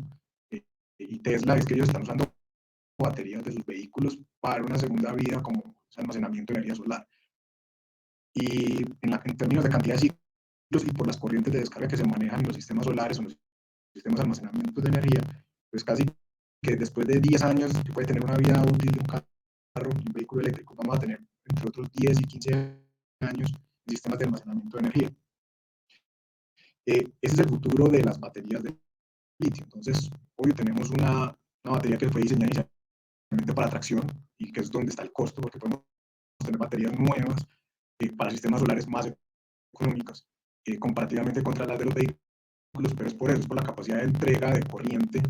y Tesla, es que ellos están usando baterías de sus vehículos para una segunda vida como almacenamiento de energía solar. Y en términos de cantidad de ciclos y por las corrientes de descarga que se manejan en los sistemas solares o en los sistemas de almacenamiento de energía, pues casi que después de 10 años que puede tener una vida útil de un carro, un vehículo eléctrico, vamos a tener entre otros 10 y 15 años en sistemas de almacenamiento de energía. Ese es el futuro de las baterías de litio. Entonces, hoy tenemos una batería que fue diseñada inicialmente para tracción, y que es donde está el costo, porque podemos tener baterías nuevas para sistemas solares más económicas comparativamente contra las de los vehículos, pero es por eso, es por la capacidad de entrega de corriente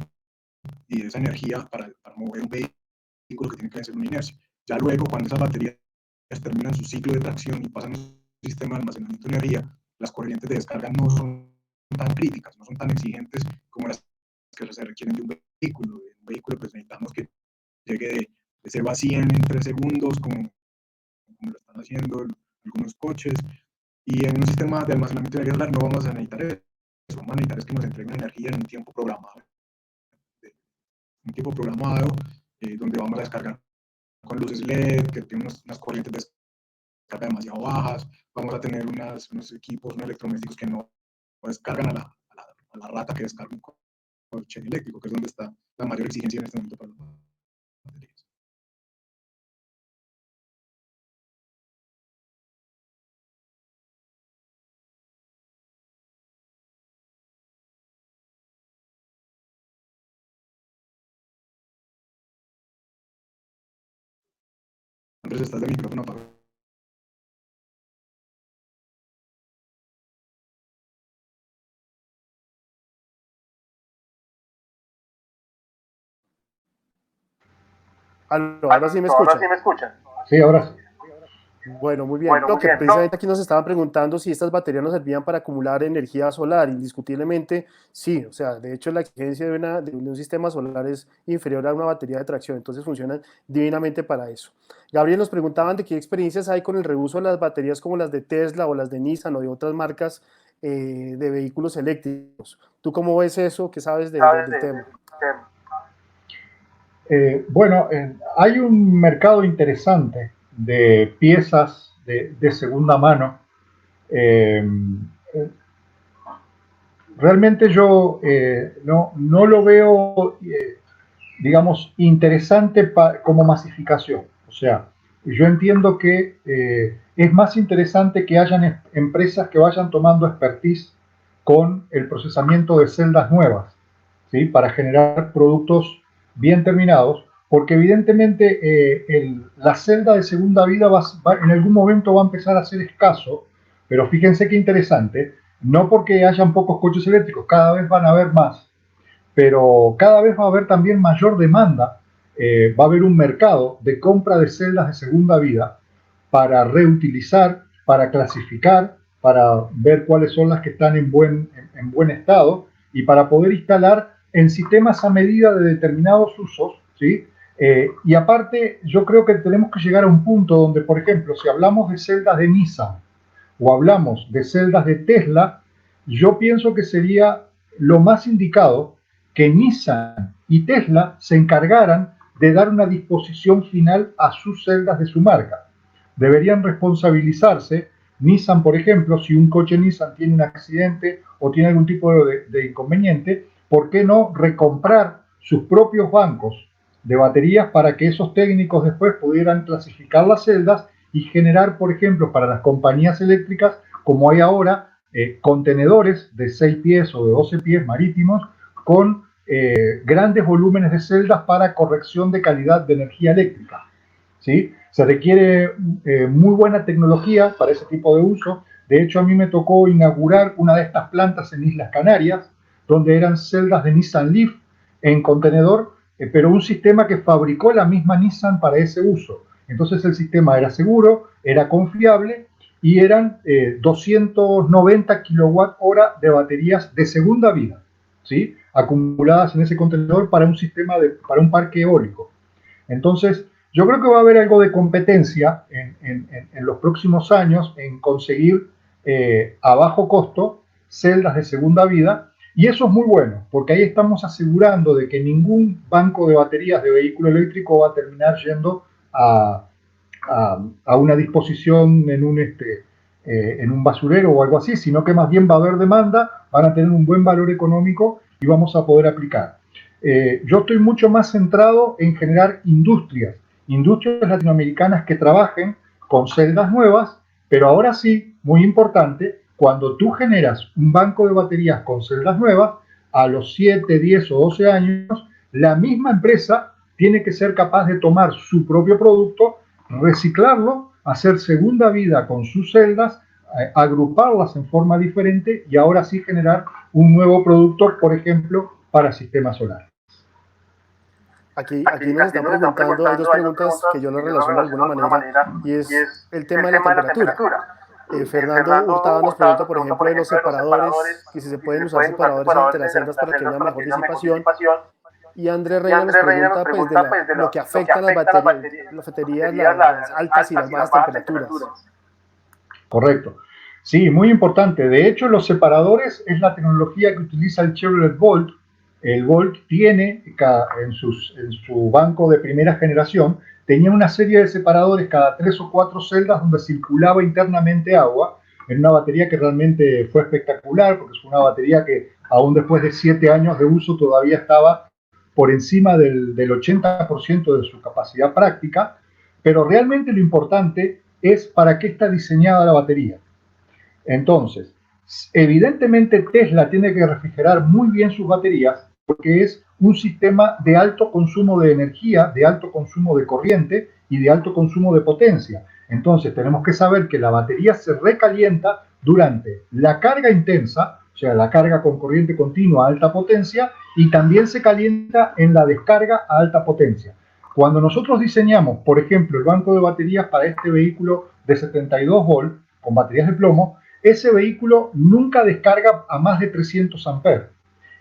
y de esa energía para mover un vehículo que tiene que hacer una inercia. Ya luego, cuando esas baterías terminan su ciclo de tracción y pasan a un sistema de almacenamiento de energía, las corrientes de descarga no son tan críticas, no son tan exigentes como las que se requieren de un vehículo. En un vehículo pues necesitamos que llegue de 0 a 100 en 3 segundos, como lo están haciendo algunos coches, y en un sistema de almacenamiento de energía solar no vamos a necesitar eso. Vamos a necesitar es que nos entreguen energía en un tiempo programado, donde vamos a descargar con luces LED, que tienen unas corrientes de descarga demasiado bajas. Vamos a tener unos equipos, unos electrodomésticos que no descargan a la rata que descarga un coche eléctrico, que es donde está la mayor exigencia en este momento para las baterías. Andrés, estás de micrófono apagado. Ahora sí me escuchan. Sí, ahora sí. Bueno, muy bien. Lo que precisamente aquí nos estaban preguntando si estas baterías nos servían para acumular energía solar. Indiscutiblemente sí. O sea, de hecho la exigencia de un sistema solar es inferior a una batería de tracción. Entonces funcionan divinamente para eso. Gabriel, nos preguntaban de qué experiencias hay con el reuso de las baterías como las de Tesla o las de Nissan o de otras marcas de vehículos eléctricos. ¿Tú cómo ves eso? ¿Qué sabes del tema? Bueno, hay un mercado interesante de piezas de segunda mano. Realmente yo no lo veo, digamos, interesante como masificación. O sea, yo entiendo que es más interesante que hayan empresas que vayan tomando expertise con el procesamiento de celdas nuevas, ¿sí? Para generar productos bien terminados, porque evidentemente la celda de segunda vida en algún momento va a empezar a ser escaso, pero fíjense qué interesante, no porque hayan pocos coches eléctricos, cada vez van a haber más, pero cada vez va a haber también mayor demanda, va a haber un mercado de compra de celdas de segunda vida para reutilizar, para clasificar, para ver cuáles son las que están en buen estado y para poder instalar en sistemas a medida de determinados usos, ¿sí? Y aparte, yo creo que tenemos que llegar a un punto donde, por ejemplo, si hablamos de celdas de Nissan o hablamos de celdas de Tesla, yo pienso que sería lo más indicado que Nissan y Tesla se encargaran de dar una disposición final a sus celdas de su marca. Deberían responsabilizarse. Nissan, por ejemplo, si un coche Nissan tiene un accidente o tiene algún tipo de inconveniente, ¿por qué no recomprar sus propios bancos de baterías para que esos técnicos después pudieran clasificar las celdas y generar, por ejemplo, para las compañías eléctricas, como hay ahora, contenedores de 6 pies o de 12 pies marítimos con grandes volúmenes de celdas para corrección de calidad de energía eléctrica? ¿Sí? Se requiere muy buena tecnología para ese tipo de uso. De hecho, a mí me tocó inaugurar una de estas plantas en Islas Canarias, donde eran celdas de Nissan Leaf en contenedor, pero un sistema que fabricó la misma Nissan para ese uso. Entonces el sistema era seguro, era confiable y eran 290 kilowatt-hora de baterías de segunda vida, ¿sí? Acumuladas en ese contenedor para un sistema para un parque eólico. Entonces, yo creo que va a haber algo de competencia en los próximos años en conseguir a bajo costo celdas de segunda vida, y eso es muy bueno, porque ahí estamos asegurando de que ningún banco de baterías de vehículo eléctrico va a terminar yendo a una disposición en un basurero o algo así, sino que más bien va a haber demanda, van a tener un buen valor económico y vamos a poder aplicar. Yo estoy mucho más centrado en generar industrias latinoamericanas que trabajen con celdas nuevas, pero ahora sí, muy importante, cuando tú generas un banco de baterías con celdas nuevas, a los 7, 10 o 12 años, la misma empresa tiene que ser capaz de tomar su propio producto, reciclarlo, hacer segunda vida con sus celdas, agruparlas en forma diferente y ahora sí generar un nuevo producto, por ejemplo, para sistemas solares. Aquí nos están preguntando, hay dos preguntas que yo las relaciono de alguna manera, y es el tema de la temperatura. Fernando Hurtado nos pregunta, por ejemplo, de los separadores, que si se pueden usar separadores entre las celdas para que haya mejor disipación. Y Andrés Reina nos pregunta pues, de lo que afecta a las baterías, las altas y las bajas temperaturas. Correcto. Sí, muy importante. De hecho, los separadores es la tecnología que utiliza el Chevrolet Volt. El Volt tiene en su banco de primera generación, tenía una serie de separadores cada 3 o 4 celdas donde circulaba internamente agua, en una batería que realmente fue espectacular, porque es una batería que aún después de 7 años de uso todavía estaba por encima del 80% de su capacidad práctica, pero realmente lo importante es para qué está diseñada la batería. Entonces, evidentemente Tesla tiene que refrigerar muy bien sus baterías porque es un sistema de alto consumo de energía, de alto consumo de corriente y de alto consumo de potencia. Entonces, tenemos que saber que la batería se recalienta durante la carga intensa, o sea, la carga con corriente continua a alta potencia, y también se calienta en la descarga a alta potencia. Cuando nosotros diseñamos, por ejemplo, el banco de baterías para este vehículo de 72 volt con baterías de plomo, ese vehículo nunca descarga a más de 300 amperes.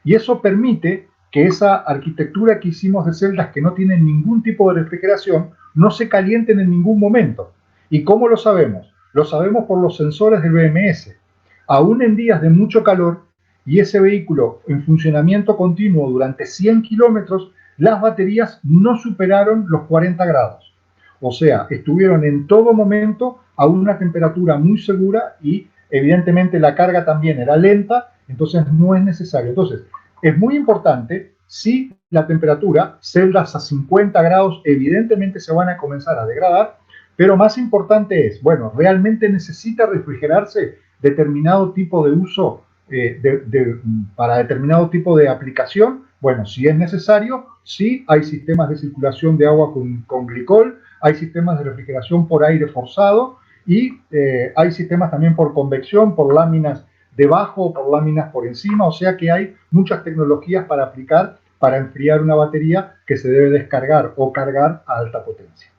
Y eso permite que esa arquitectura que hicimos de celdas que no tienen ningún tipo de refrigeración no se calienten en ningún momento. ¿Y cómo lo sabemos? Lo sabemos por los sensores del BMS. Aún en días de mucho calor y ese vehículo en funcionamiento continuo durante 100 kilómetros, las baterías no superaron los 40 grados. O sea, estuvieron en todo momento a una temperatura muy segura y evidentemente la carga también era lenta, entonces no es necesario. Entonces, es muy importante, si la temperatura, celdas a 50 grados, evidentemente se van a comenzar a degradar, pero más importante es, bueno, ¿realmente necesita refrigerarse determinado tipo de uso para determinado tipo de aplicación? Bueno, si es necesario, sí, hay sistemas de circulación de agua con glicol, hay sistemas de refrigeración por aire forzado y hay sistemas también por convección, por láminas debajo, por láminas por encima, o sea que hay muchas tecnologías para aplicar para enfriar una batería que se debe descargar o cargar a alta potencia.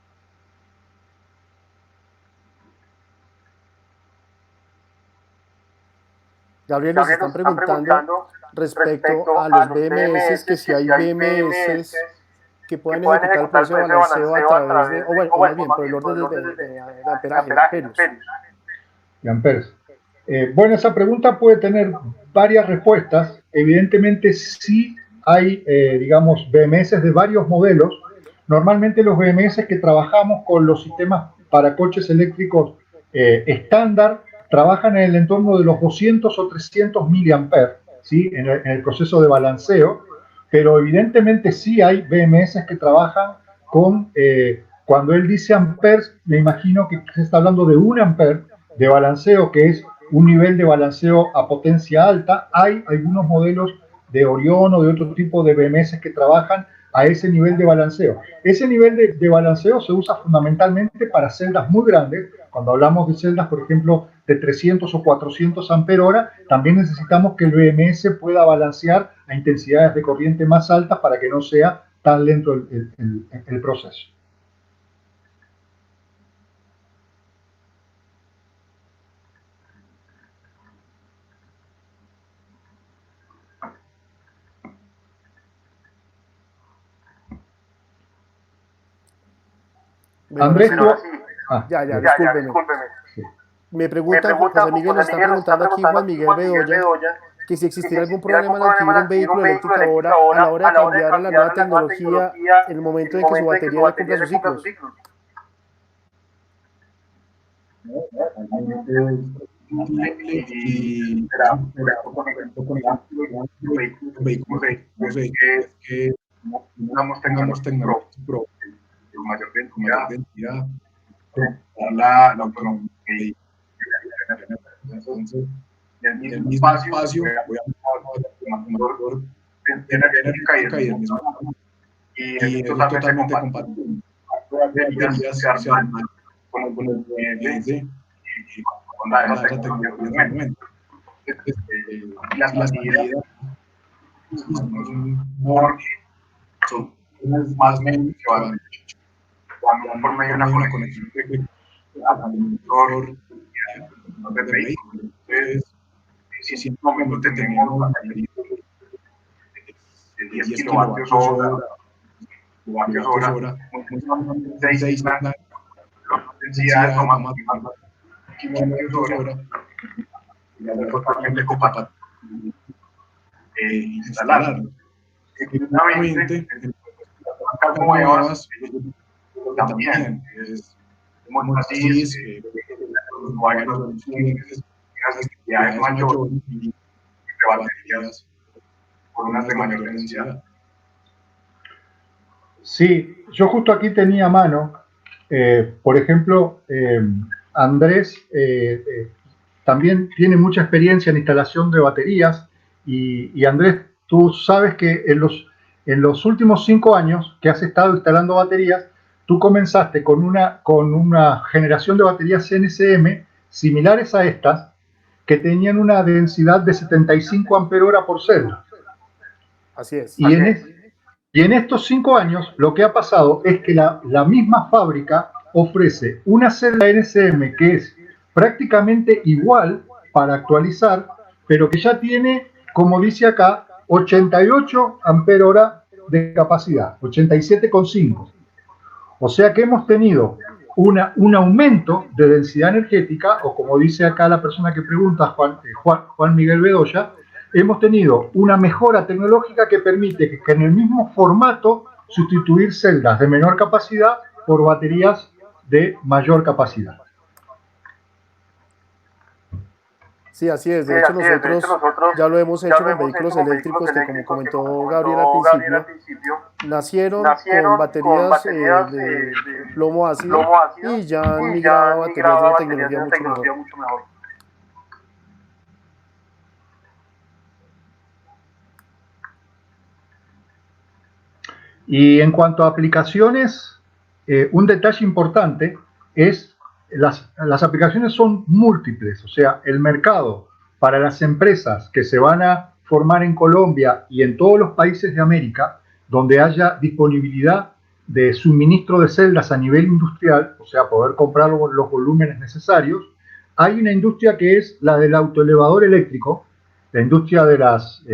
Gabriel, nos están preguntando respecto a los BMS, que si hay BMS que pueden ejecutar el proceso de balanceo a través de, o más bien, por el orden de amperaje, de amperes. Bueno, esa pregunta puede tener varias respuestas. Evidentemente sí hay, digamos, BMS de varios modelos. Normalmente los BMS que trabajamos con los sistemas para coches eléctricos estándar trabajan en el entorno de los 200 o 300 miliamperes, ¿sí? En el proceso de balanceo, pero evidentemente sí hay BMS que trabajan con, cuando él dice amperes, me imagino que se está hablando de 1 ampere de balanceo, que es un nivel de balanceo a potencia alta. Hay algunos modelos de Orion o de otro tipo de BMS que trabajan a ese nivel de balanceo. Ese nivel de balanceo se usa fundamentalmente para celdas muy grandes. Cuando hablamos de celdas, por ejemplo, de 300 o 400 ampere hora, también necesitamos que el BMS pueda balancear a intensidades de corriente más altas para que no sea tan lento el proceso. Bueno, Andrés, sí, tú... discúlpeme. Sí. Me pregunta, José Miguel, nos está preguntando aquí Juan Miguel Bedoya, que si existirá algún problema al adquirir un vehículo eléctrico ahora a la hora de cambiar a la nueva tecnología en el momento en que su batería ya cumpla sus ciclos. Y vehículos que tengamos tecnología pro, mayor densidad, la autonomía. Entonces, en el mismo espacio voy a mayor energética y el mismo, y es totalmente compatible. Baterías se arman con el cliente con la tecnología en ese momento. Las medidas son más medios que van por medio de una conexión al monitor de vehículo. Entonces, si en un momento tenemos baterías de 10 kilovatios hora, muy 6 densidad, toma 500 hora, y es totalmente compatible instalarlo. Efectivamente, como EVAs, también es como así, varias soluciones, actividades mayores y de baterías con unas de mayor densidad. Sí, yo justo aquí tenía a mano, por ejemplo, Andrés también tiene mucha experiencia en instalación de baterías y Andrés, tú sabes que en los últimos 5 años que has estado instalando baterías, tú comenzaste con una generación de baterías NCM similares a estas que tenían una densidad de 75 ampere hora por celda. Así es. Y en estos 5 años lo que ha pasado es que la misma fábrica ofrece una celda NCM que es prácticamente igual para actualizar, pero que ya tiene, como dice acá, 88 ampere hora de capacidad, 87,5. O sea que hemos tenido un aumento de densidad energética, o como dice acá la persona que pregunta, Juan Miguel Bedoya, hemos tenido una mejora tecnológica que permite que en el mismo formato sustituir celdas de menor capacidad por baterías de mayor capacidad. Sí, así es. De hecho, nosotros ya lo hemos hecho con vehículos eléctricos que, como comentó Gabriel al principio, nacieron con baterías de plomo ácido y ya han migrado a baterías de una tecnología mucho mejor. Y en cuanto a aplicaciones, un detalle importante es las aplicaciones son múltiples, o sea, el mercado para las empresas que se van a formar en Colombia y en todos los países de América, donde haya disponibilidad de suministro de celdas a nivel industrial, o sea, poder comprar los volúmenes necesarios, hay una industria que es la del autoelevador eléctrico, la industria de las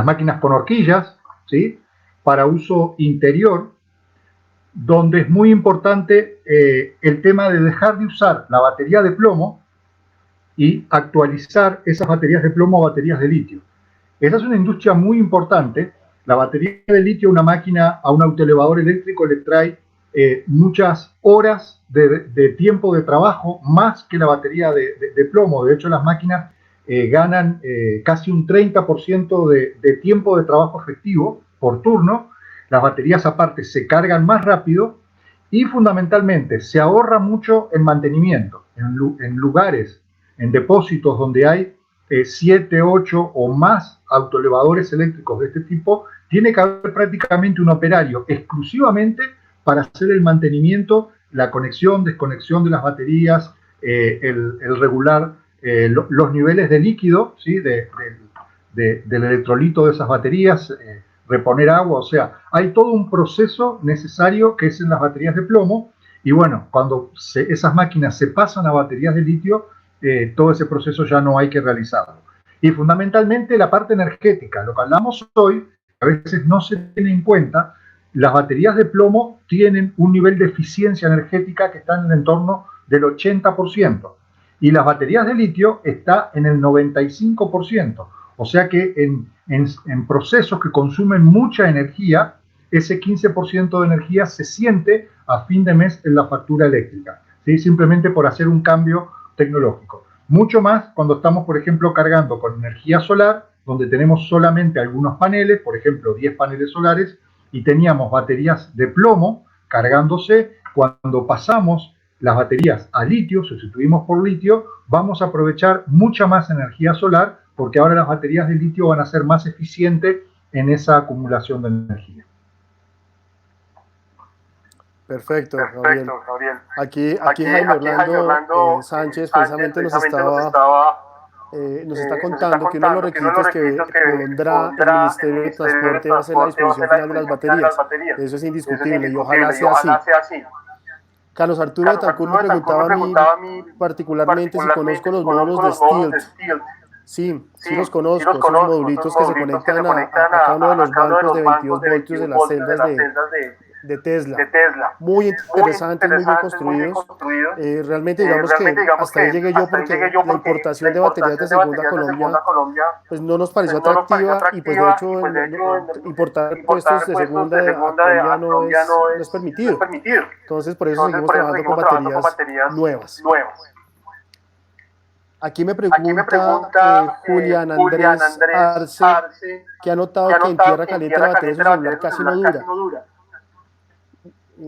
máquinas con horquillas, ¿sí?, para uso interior, donde es muy importante el tema de dejar de usar la batería de plomo y actualizar esas baterías de plomo a baterías de litio. Esa es una industria muy importante La batería de litio, una máquina, a un autoelevador eléctrico le trae muchas horas de tiempo de trabajo, más que la batería de plomo. De hecho, las máquinas ganan casi un 30% de tiempo de trabajo efectivo por turno. Las baterías aparte se cargan más rápido y fundamentalmente se ahorra mucho en mantenimiento. En lugares, en depósitos donde hay 7, 8 o más autoelevadores eléctricos de este tipo, tiene que haber prácticamente un operario exclusivamente para hacer el mantenimiento, la conexión, desconexión de las baterías, el regular los niveles de líquido, ¿sí? Del electrolito de esas baterías, reponer agua, o sea, hay todo un proceso necesario que es en las baterías de plomo, y bueno, cuando esas máquinas se pasan a baterías de litio, todo ese proceso ya no hay que realizarlo. Y fundamentalmente la parte energética, lo que hablamos hoy, a veces no se tiene en cuenta, las baterías de plomo tienen un nivel de eficiencia energética que está en el entorno del 80%, y las baterías de litio está en el 95%. O sea que en procesos que consumen mucha energía, ese 15% de energía se siente a fin de mes en la factura eléctrica, ¿sí? Simplemente por hacer un cambio tecnológico. Mucho más cuando estamos, por ejemplo, cargando con energía solar, donde tenemos solamente algunos paneles, por ejemplo, 10 paneles solares, y teníamos baterías de plomo cargándose. Cuando pasamos las baterías a litio, sustituimos por litio, vamos a aprovechar mucha más energía solar, porque ahora las baterías de litio van a ser más eficientes en esa acumulación de energía. Perfecto, Gabriel. Aquí Jaime Orlando Sánchez precisamente nos está contando que uno de los requisitos que pondrá el Ministerio de Transporte va a ser la disposición final de las baterías. Eso es indiscutible y ojalá sea así. Carlos Arturo de Tancur me preguntaba a mí particularmente si conozco los módulos de Stilt. Sí, sí los conozco, esos modulitos que se conectan a cada uno de los bancos de 22 voltios de las celdas de Tesla. Muy interesantes, muy bien construidos. Realmente digamos que hasta ahí llegué yo porque la importación de baterías de segunda Colombia pues no nos pareció atractiva y pues de hecho importar puestos de segunda a Colombia no es permitido. Entonces por eso seguimos trabajando con baterías nuevas. Aquí me pregunta Julián Andrés Arce, que ha notado que en tierra caliente la batería de su celular casi no dura.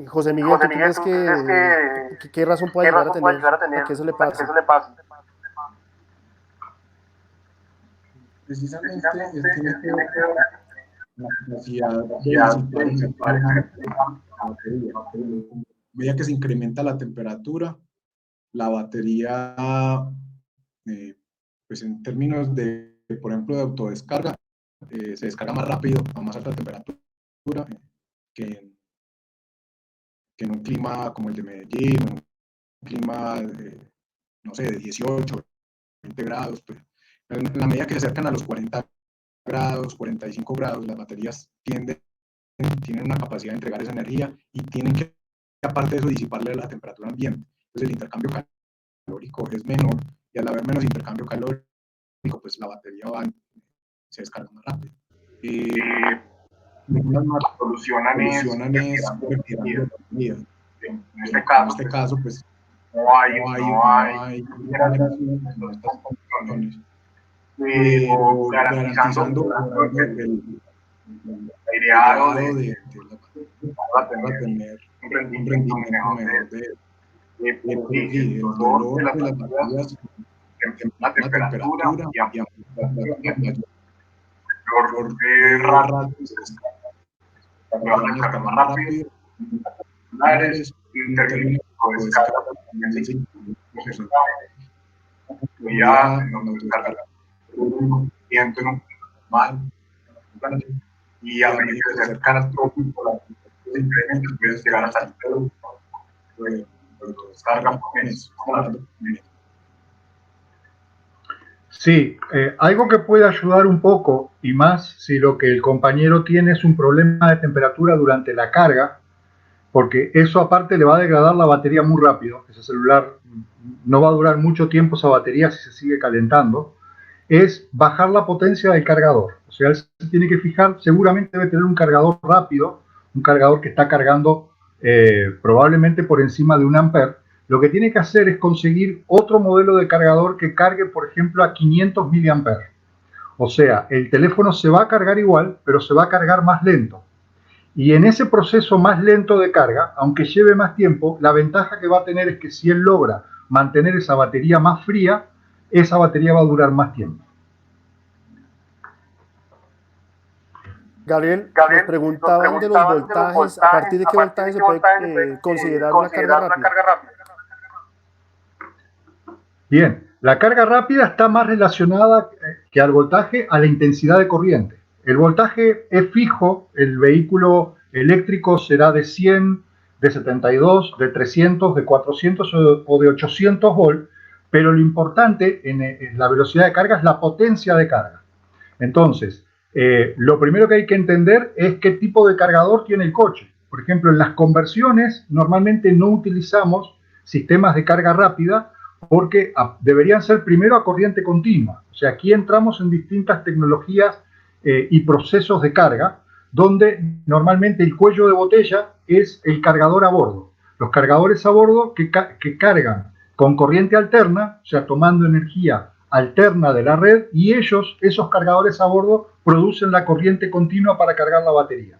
José Miguel, ¿tú crees qué razón puede llegar a tener a que eso le pase? Precisamente tiene que ver con la capacidad de disipar la batería. A medida que se incrementa la temperatura, la batería, pues en términos de, por ejemplo, de autodescarga, se descarga más rápido a más alta temperatura que en un clima como el de Medellín, un clima, no sé, de 18, 20 grados. Pues, en la medida que se acercan a los 40 grados, 45 grados, las baterías tienen una capacidad de entregar esa energía y tienen que, aparte de eso, disiparle la temperatura ambiente. Entonces el intercambio calórico es menor y al haber menos intercambio calórico, pues la batería se descarga más rápido. Las solucionan es retirando la batería. En este caso, pues no hay generación en estas condiciones, pero garantizando el aireado de la batería va a tener un rendimiento mejor el dolor de las baterías en la temperatura y a mayor descarga más rápido, en términos de descarga también se ya no descarga viento mal, y a medida que se acercan al trópico, la incrementa, puedes llegar hasta el pelo, descarga por mes. Sí, algo que puede ayudar un poco, y más si lo que el compañero tiene es un problema de temperatura durante la carga, porque eso aparte le va a degradar la batería muy rápido. Ese celular no va a durar mucho tiempo, esa batería, si se sigue calentando. es bajar la potencia del cargador. O sea, él se tiene que fijar, seguramente debe tener un cargador rápido, un cargador que está cargando probablemente por encima de 1 ampere. Lo que tiene que hacer es conseguir otro modelo de cargador que cargue, por ejemplo, a 500 miliamperes. O sea, el teléfono se va a cargar igual, pero se va a cargar más lento. Y en ese proceso más lento de carga, aunque lleve más tiempo, la ventaja que va a tener es que si él logra mantener esa batería más fría, esa batería va a durar más tiempo. Gabriel, nos preguntaban de los voltajes, ¿a partir de qué voltaje se puede considerar una carga rápida? Bien, la carga rápida está más relacionada que al voltaje a la intensidad de corriente. El voltaje es fijo, el vehículo eléctrico será de 100, de 72, de 300, de 400 o de 800 volts, pero lo importante en la velocidad de carga es la potencia de carga. Entonces, lo primero que hay que entender es qué tipo de cargador tiene el coche. Por ejemplo, en las conversiones normalmente no utilizamos sistemas de carga rápida porque deberían ser primero a corriente continua. O sea, aquí entramos en distintas tecnologías y procesos de carga, donde normalmente el cuello de botella es el cargador a bordo. Los cargadores a bordo que cargan con corriente alterna, o sea, tomando energía alterna de la red, y esos cargadores a bordo producen la corriente continua para cargar la batería.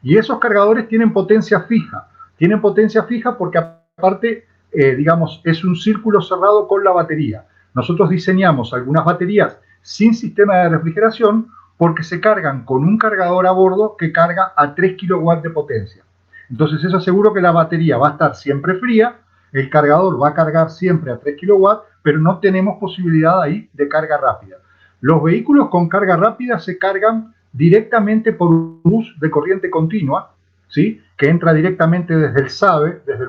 Y esos cargadores tienen potencia fija. Tienen potencia fija porque aparte, digamos, es un círculo cerrado con la batería. Nosotros diseñamos algunas baterías sin sistema de refrigeración porque se cargan con un cargador a bordo que carga a 3 kilowatts de potencia. Entonces eso asegura que la batería va a estar siempre fría, el cargador va a cargar siempre a 3 kilowatts, pero no tenemos posibilidad ahí de carga rápida. Los vehículos con carga rápida se cargan directamente por un bus de corriente continua, ¿sí? Que entra directamente desde el SABE, desde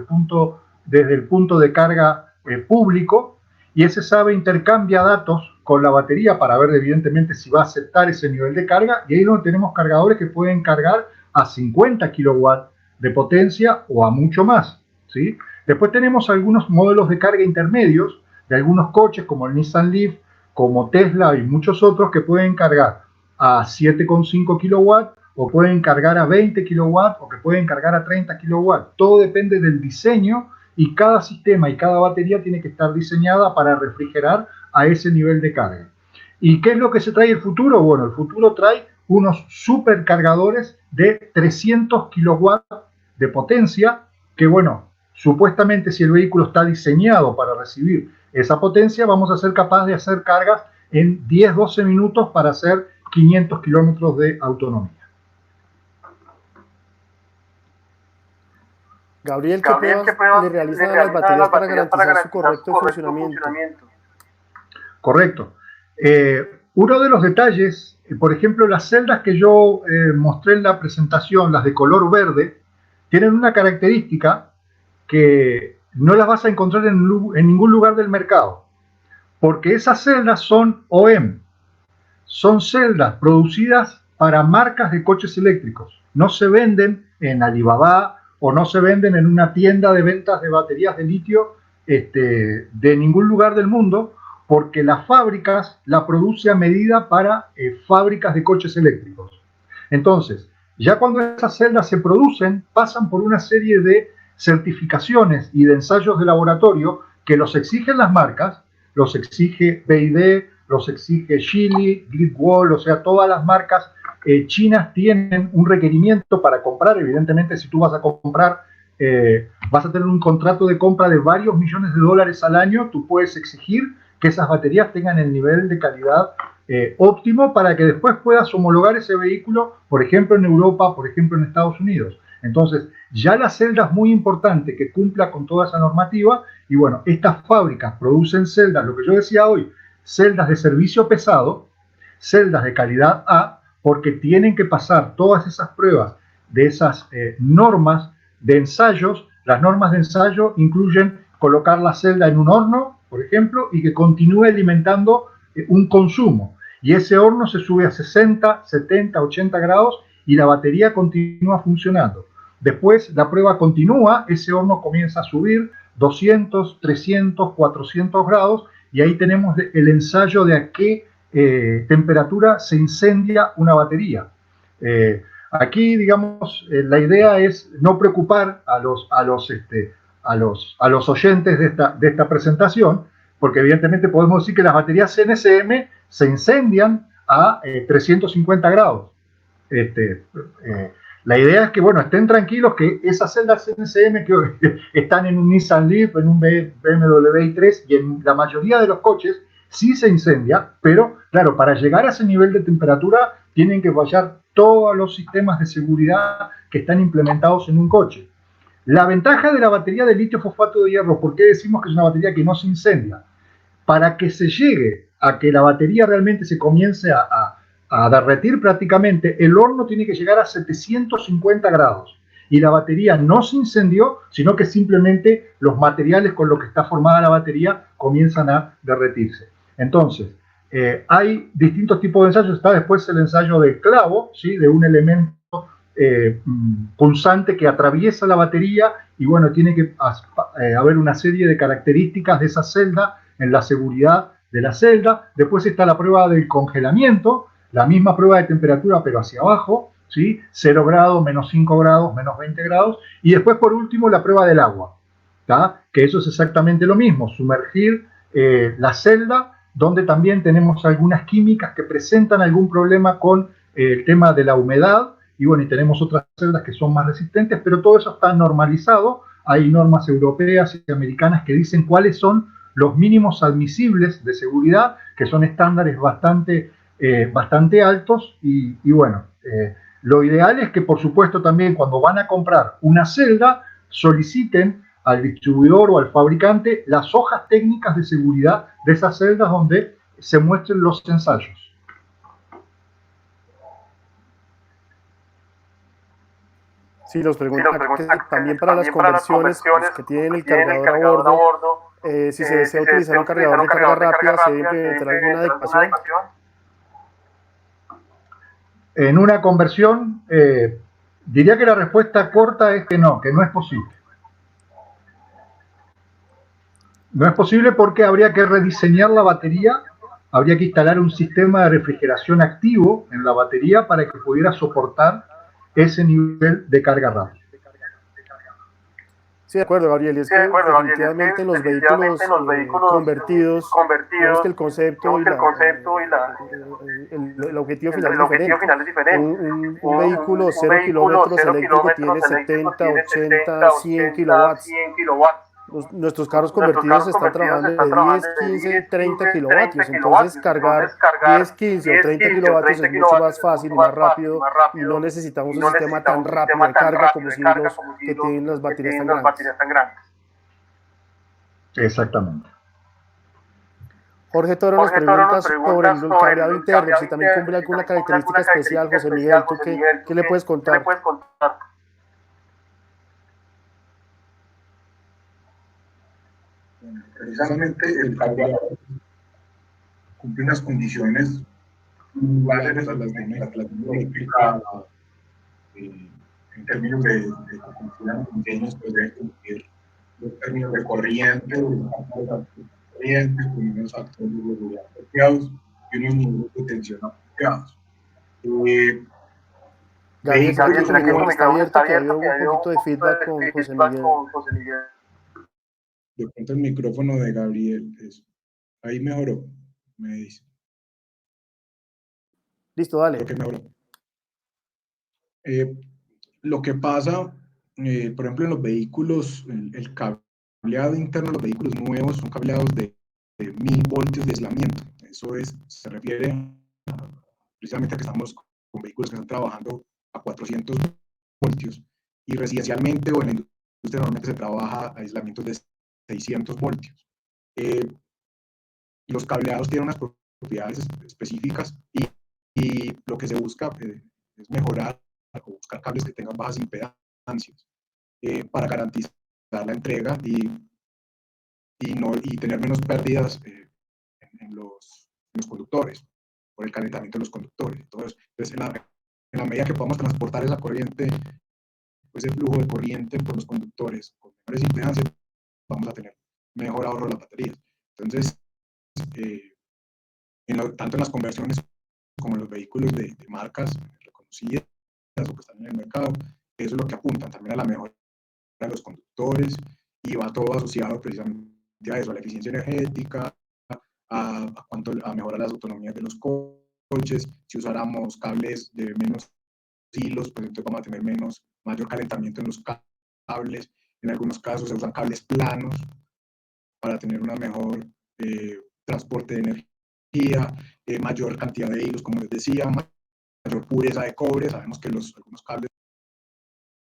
el punto de carga público, y ese SABE intercambia datos con la batería para ver evidentemente si va a aceptar ese nivel de carga, y ahí es donde tenemos cargadores que pueden cargar a 50 kilowatts de potencia o a mucho más, ¿sí? Después tenemos algunos modelos de carga intermedios de algunos coches como el Nissan Leaf, como Tesla y muchos otros que pueden cargar a 7,5 kilowatts o pueden cargar a 20 kilowatts o que pueden cargar a 30 kilowatts. Todo depende del diseño y cada sistema y cada batería tiene que estar diseñada para refrigerar a ese nivel de carga. ¿Y qué es lo que se trae el futuro? Bueno, el futuro trae unos supercargadores de 300 kilowatts de potencia que, bueno, supuestamente si el vehículo está diseñado para recibir esa potencia, vamos a ser capaces de hacer cargas en 10-12 minutos para hacer 500 kilómetros de autonomía. Gabriel, ¿qué pruebas le realizan a las baterías para garantizar su correcto funcionamiento? Correcto. Uno de los detalles, por ejemplo, las celdas que yo mostré en la presentación, las de color verde, tienen una característica que no las vas a encontrar en ningún lugar del mercado, porque esas celdas son OEM, son celdas producidas para marcas de coches eléctricos, no se venden en Alibaba o no se venden en una tienda de ventas de baterías de litio de ningún lugar del mundo, porque las fábricas la producen a medida para fábricas de coches eléctricos. Entonces, ya cuando esas celdas se producen, pasan por una serie de certificaciones y de ensayos de laboratorio que los exigen las marcas, los exige BYD, los exige Geely, Greatwall, o sea, todas las marcas chinas tienen un requerimiento para comprar. Evidentemente, si tú vas a comprar, vas a tener un contrato de compra de varios millones de dólares al año, tú puedes exigir que esas baterías tengan el nivel de calidad óptimo para que después puedas homologar ese vehículo, por ejemplo, en Europa, por ejemplo, en Estados Unidos. Entonces, ya la celda es muy importante que cumpla con toda esa normativa y bueno, estas fábricas producen celdas, lo que yo decía hoy, celdas de servicio pesado, celdas de calidad A, porque tienen que pasar todas esas pruebas de esas normas de ensayos. Las normas de ensayo incluyen colocar la celda en un horno, por ejemplo, y que continúe alimentando un consumo. Y ese horno se sube a 60, 70, 80 grados y la batería continúa funcionando. Después la prueba continúa, ese horno comienza a subir 200, 300, 400 grados y ahí tenemos el ensayo de a qué temperatura se incendia una batería. Aquí, digamos, la idea es no preocupar a los oyentes de esta presentación, porque evidentemente podemos decir que las baterías CNSM se incendian a 350 grados. La idea es que, bueno, estén tranquilos que esas celdas CNSM que están en un Nissan Leaf, en un BMW i3 y en la mayoría de los coches sí se incendia, pero claro, para llegar a ese nivel de temperatura tienen que fallar todos los sistemas de seguridad que están implementados en un coche. La ventaja de la batería de litio fosfato de hierro, ¿por qué decimos que es una batería que no se incendia? Para que se llegue a que la batería realmente se comience a derretir prácticamente, el horno tiene que llegar a 750 grados. Y la batería no se incendió, sino que simplemente los materiales con los que está formada la batería comienzan a derretirse. Entonces, hay distintos tipos de ensayos. Está después el ensayo del clavo, ¿sí? De un elemento punzante que atraviesa la batería y bueno, tiene que haber una serie de características de esa celda en la seguridad de la celda. Después está la prueba del congelamiento, la misma prueba de temperatura pero hacia abajo, ¿sí? 0 grados, menos 5 grados, menos 20 grados. Y después por último la prueba del agua, ¿tá? Que eso es exactamente lo mismo, sumergir la celda, donde también tenemos algunas químicas que presentan algún problema con el tema de la humedad, y bueno, y tenemos otras celdas que son más resistentes, pero todo eso está normalizado. Hay normas europeas y americanas que dicen cuáles son los mínimos admisibles de seguridad, que son estándares bastante altos, y bueno, lo ideal es que por supuesto también cuando van a comprar una celda, soliciten al distribuidor o al fabricante las hojas técnicas de seguridad de esas celdas donde se muestren los ensayos. Sí, nos preguntan que también para las conversiones, los que tienen el cargador a bordo, si se desea utilizar un cargador de carga rápida, ¿se debe implementar alguna adecuación? En una conversión, diría que la respuesta corta es que no es posible. No es posible porque habría que rediseñar la batería, habría que instalar un sistema de refrigeración activo en la batería para que pudiera soportar ese nivel de carga rápida. Sí, de acuerdo, Gabriel. Y es que definitivamente en los vehículos convertidos, digamos que el concepto y el objetivo final es diferente. Un vehículo 0 kilómetros eléctrico tiene 70, 80, 100 kilowatts. Nuestros carros convertidos están trabajando de 10, 15, 30 kilovatios. Entonces, cargar 10, 15 o 30 kilovatios es mucho más fácil y más rápido, y no necesitamos un sistema tan rápido de carga como si los que tienen las baterías tan grandes. Exactamente. Jorge Toro nos pregunta sobre el cableado interno, si también cumple alguna característica especial. José Miguel, ¿tú qué le puedes contar? Precisamente el cableado cumple unas condiciones iguales a las de una instalación eléctrica en términos de diseños, pues debe cumplir los términos de corriente, con unos factores de seguridad apropiados y unos niveles de tensión apropiados. Gabriel, tu micrófono está abierto, que ha habido un poquito de feedback con José Miguel. De pronto el micrófono de Gabriel, ahí mejoró, me dice. Listo, dale. Creo que mejoró. Lo que pasa, por ejemplo, en los vehículos, el cableado interno de los vehículos nuevos son cableados de 1000 voltios de aislamiento. Eso se refiere precisamente a que estamos con vehículos que están trabajando a 400 voltios, y residencialmente o en la industria normalmente se trabaja a aislamientos de 600 voltios. Los cableados tienen unas propiedades específicas y lo que se busca es mejorar o buscar cables que tengan bajas impedancias para garantizar la entrega y tener menos pérdidas en los conductores por el calentamiento de los conductores. Entonces en la medida que podamos transportar esa corriente, ese flujo de corriente por los conductores con menores impedancias, vamos a tener mejor ahorro de las baterías. Entonces, tanto en las conversiones como en los vehículos de marcas reconocidas o que están en el mercado. Eso es lo que apuntan también a la mejora de los conductores, y va todo asociado precisamente a eso, a la eficiencia energética, a mejorar las autonomías de los coches. Si usáramos cables de menos hilos, pues entonces vamos a tener mayor calentamiento en los cables. En algunos casos se usan cables planos para tener una mejor transporte de energía, mayor cantidad de hilos, como les decía, mayor pureza de cobre. Sabemos que algunos cables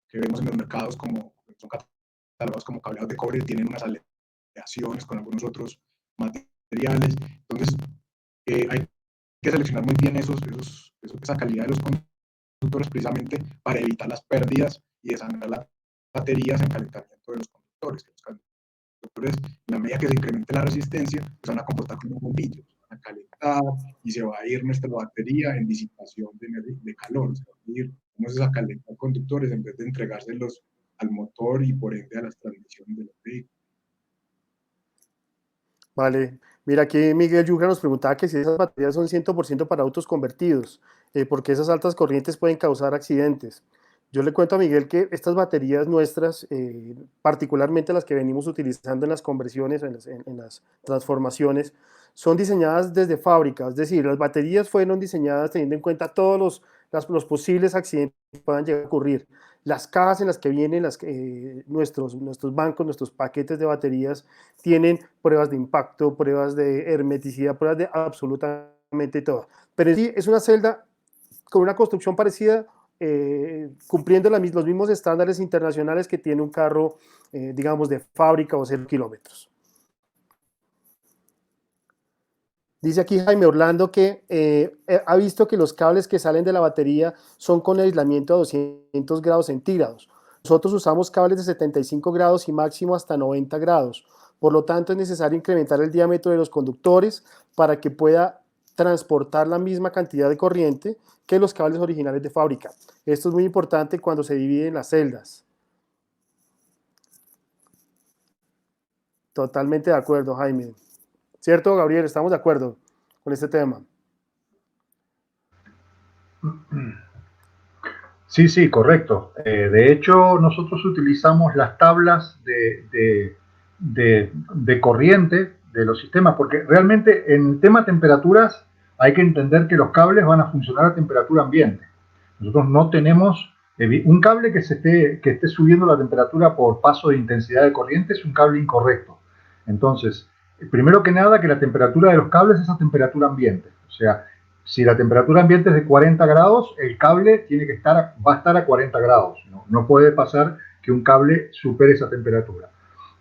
que vemos en los mercados son catalogados como cableados de cobre, tienen unas aleaciones con algunos otros materiales. Entonces, hay que seleccionar muy bien esa calidad de los conductores, precisamente para evitar las pérdidas y desangrar las baterías en calentamiento de los conductores. Los conductores, en la medida que se incremente la resistencia, pues van a comportar como bombillos, van a calentar y se va a ir nuestra batería en disipación de calor. Se va a ir, vamos a calentar conductores en vez de entregárselos al motor y por ende a las transmisiones de los vehículos. Vale, mira, aquí Miguel Yugra nos preguntaba que si esas baterías son 100% para autos convertidos, porque esas altas corrientes pueden causar accidentes. Yo le cuento a Miguel que estas baterías nuestras, particularmente las que venimos utilizando en las conversiones, en las transformaciones, son diseñadas desde fábrica, es decir, las baterías fueron diseñadas teniendo en cuenta todos los posibles accidentes que puedan llegar a ocurrir. Las cajas en las que vienen nuestros bancos, nuestros paquetes de baterías, tienen pruebas de impacto, pruebas de hermeticidad, pruebas de absolutamente todo. Pero en sí es una celda con una construcción parecida, cumpliendo los mismos estándares internacionales que tiene un carro, digamos, de fábrica o 0 kilómetros. Dice aquí Jaime Orlando que ha visto que los cables que salen de la batería son con aislamiento a 200 grados centígrados. Nosotros usamos cables de 75 grados y máximo hasta 90 grados. Por lo tanto, es necesario incrementar el diámetro de los conductores para que pueda transportar la misma cantidad de corriente que los cables originales de fábrica. Esto es muy importante cuando se dividen las celdas. Totalmente de acuerdo, Jaime. ¿Cierto, Gabriel? Estamos de acuerdo con este tema. Sí, sí, correcto. De hecho, nosotros utilizamos las tablas de corriente de los sistemas, porque realmente en el tema temperaturas hay que entender que los cables van a funcionar a temperatura ambiente. Nosotros no tenemos un cable que esté subiendo la temperatura por paso de intensidad de corriente, es un cable incorrecto. Entonces, primero que nada, que la temperatura de los cables es a temperatura ambiente. O sea, si la temperatura ambiente es de 40 grados, el cable va a estar a 40 grados. No puede pasar que un cable supere esa temperatura.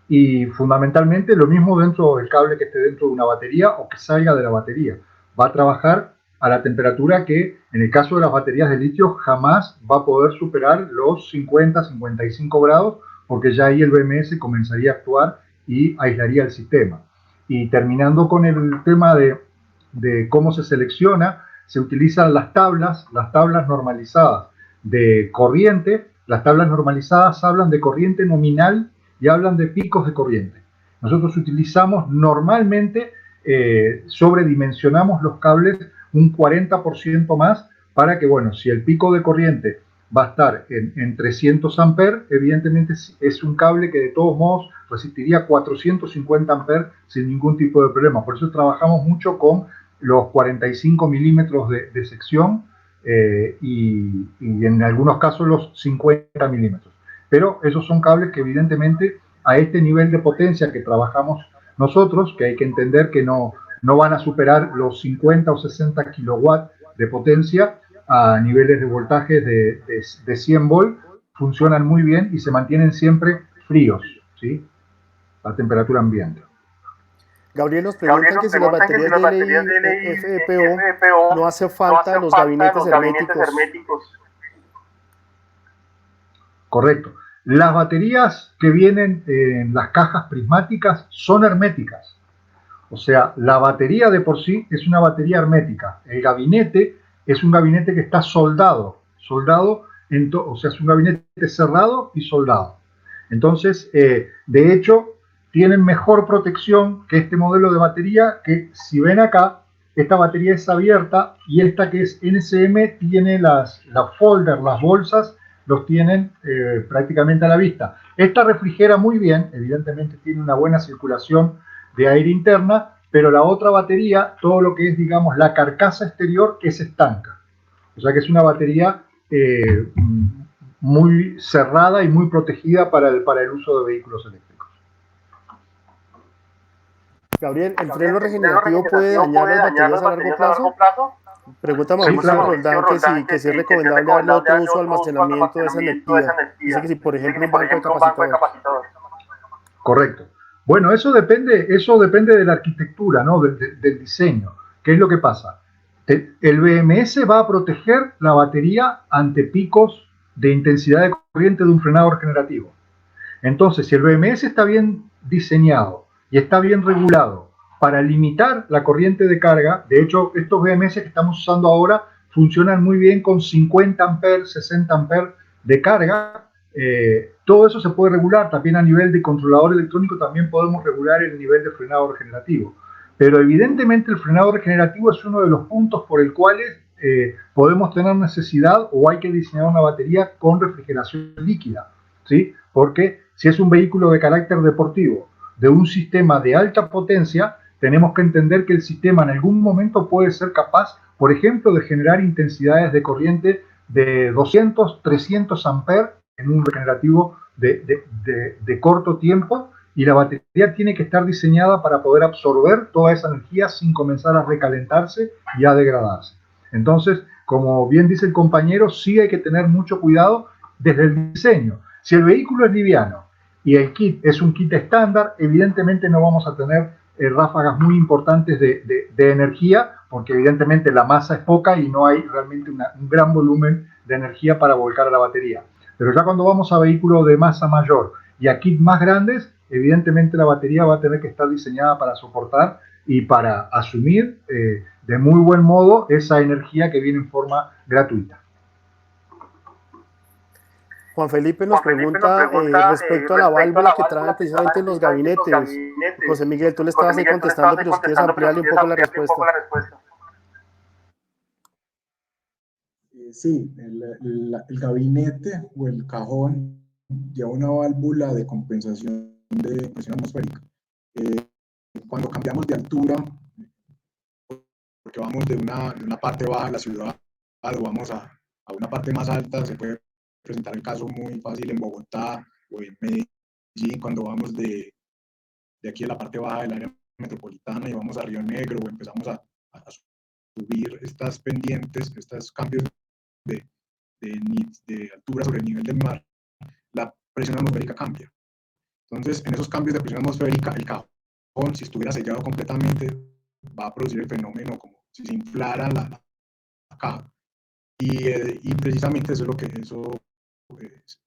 Y fundamentalmente lo mismo dentro del cable que esté dentro de una batería o que salga de la batería. Va a trabajar a la temperatura que, en el caso de las baterías de litio, jamás va a poder superar los 50-55 grados, porque ya ahí el BMS comenzaría a actuar y aislaría el sistema. Y terminando con el tema de cómo se selecciona, se utilizan las tablas normalizadas de corriente. Las tablas normalizadas hablan de corriente nominal y hablan de picos de corriente. Nosotros utilizamos normalmente, sobredimensionamos los cables un 40% más para que, bueno, si el pico de corriente va a estar en 300 amperes, evidentemente es un cable que de todos modos resistiría 450 amperes sin ningún tipo de problema. Por eso trabajamos mucho con los 45 milímetros de sección y en algunos casos los 50 milímetros. Pero esos son cables que evidentemente a este nivel de potencia que trabajamos nosotros, que hay que entender que no van a superar los 50 o 60 kilowatts de potencia a niveles de voltaje de 100 volt, funcionan muy bien y se mantienen siempre fríos, ¿sí? A temperatura ambiente. Gabriel nos pregunta que si las baterías de LI FEPO no hace falta los gabinetes herméticos. Correcto. Las baterías que vienen en las cajas prismáticas son herméticas. O sea, la batería de por sí es una batería hermética. El gabinete es un gabinete que está soldado. O sea, es un gabinete cerrado y soldado. Entonces, de hecho, tienen mejor protección que este modelo de batería que, si ven acá, esta batería es abierta y esta que es NCM tiene las folders, las bolsas, los tienen prácticamente a la vista. Esta refrigera muy bien, evidentemente tiene una buena circulación de aire interna, pero la otra batería, todo lo que es, digamos, la carcasa exterior es estanca. O sea que es una batería muy cerrada y muy protegida para el uso de vehículos eléctricos. Gabriel, ¿el freno regenerativo puede dañar las baterías a largo plazo? Pregunta Mauricio Roldán que si es recomendable darle otro uso al almacenamiento de esa energía. Dice que si, por ejemplo, un banco de capacitador. Correcto. Bueno, eso depende de la arquitectura, ¿no? Del diseño. ¿Qué es lo que pasa? El BMS va a proteger la batería ante picos de intensidad de corriente de un frenado regenerativo. Entonces, si el BMS está bien diseñado y está bien regulado para limitar la corriente de carga, de hecho, estos BMS que estamos usando ahora funcionan muy bien con 50 amperes, 60 amperes de carga. Todo eso se puede regular. También a nivel de controlador electrónico también podemos regular el nivel de frenado regenerativo. Pero evidentemente el frenado regenerativo es uno de los puntos por el cual podemos tener necesidad o hay que diseñar una batería con refrigeración líquida, ¿sí? Porque si es un vehículo de carácter deportivo, de un sistema de alta potencia, tenemos que entender que el sistema en algún momento puede ser capaz, por ejemplo, de generar intensidades de corriente de 200, 300 amperes en un regenerativo de corto tiempo, y la batería tiene que estar diseñada para poder absorber toda esa energía sin comenzar a recalentarse y a degradarse. Entonces, como bien dice el compañero, sí hay que tener mucho cuidado desde el diseño. Si el vehículo es liviano y el kit es un kit estándar, evidentemente no vamos a tener ráfagas muy importantes de energía, porque evidentemente la masa es poca y no hay realmente un gran volumen de energía para volcar a la batería. Pero ya cuando vamos a vehículos de masa mayor y a kits más grandes, evidentemente la batería va a tener que estar diseñada para soportar y para asumir de muy buen modo esa energía que viene en forma gratuita. Juan Felipe nos pregunta respecto a la válvula que traen precisamente en los gabinetes. José Miguel, tú le estabas ahí contestando, pero si quieres ampliarle un poco la respuesta. Sí, el gabinete o el cajón lleva una válvula de compensación de presión atmosférica. Cuando cambiamos de altura, porque vamos de una parte baja de la ciudad o vamos a una parte más alta, se puede presentar el caso muy fácil en Bogotá o en Medellín, cuando vamos de aquí a la parte baja del área metropolitana y vamos a Río Negro o empezamos a subir estas pendientes, estos cambios de altura sobre el nivel del mar, la presión atmosférica cambia. Entonces, en esos cambios de presión atmosférica, el cajón, si estuviera sellado completamente, va a producir el fenómeno como si se inflara la caja. Y precisamente eso es lo que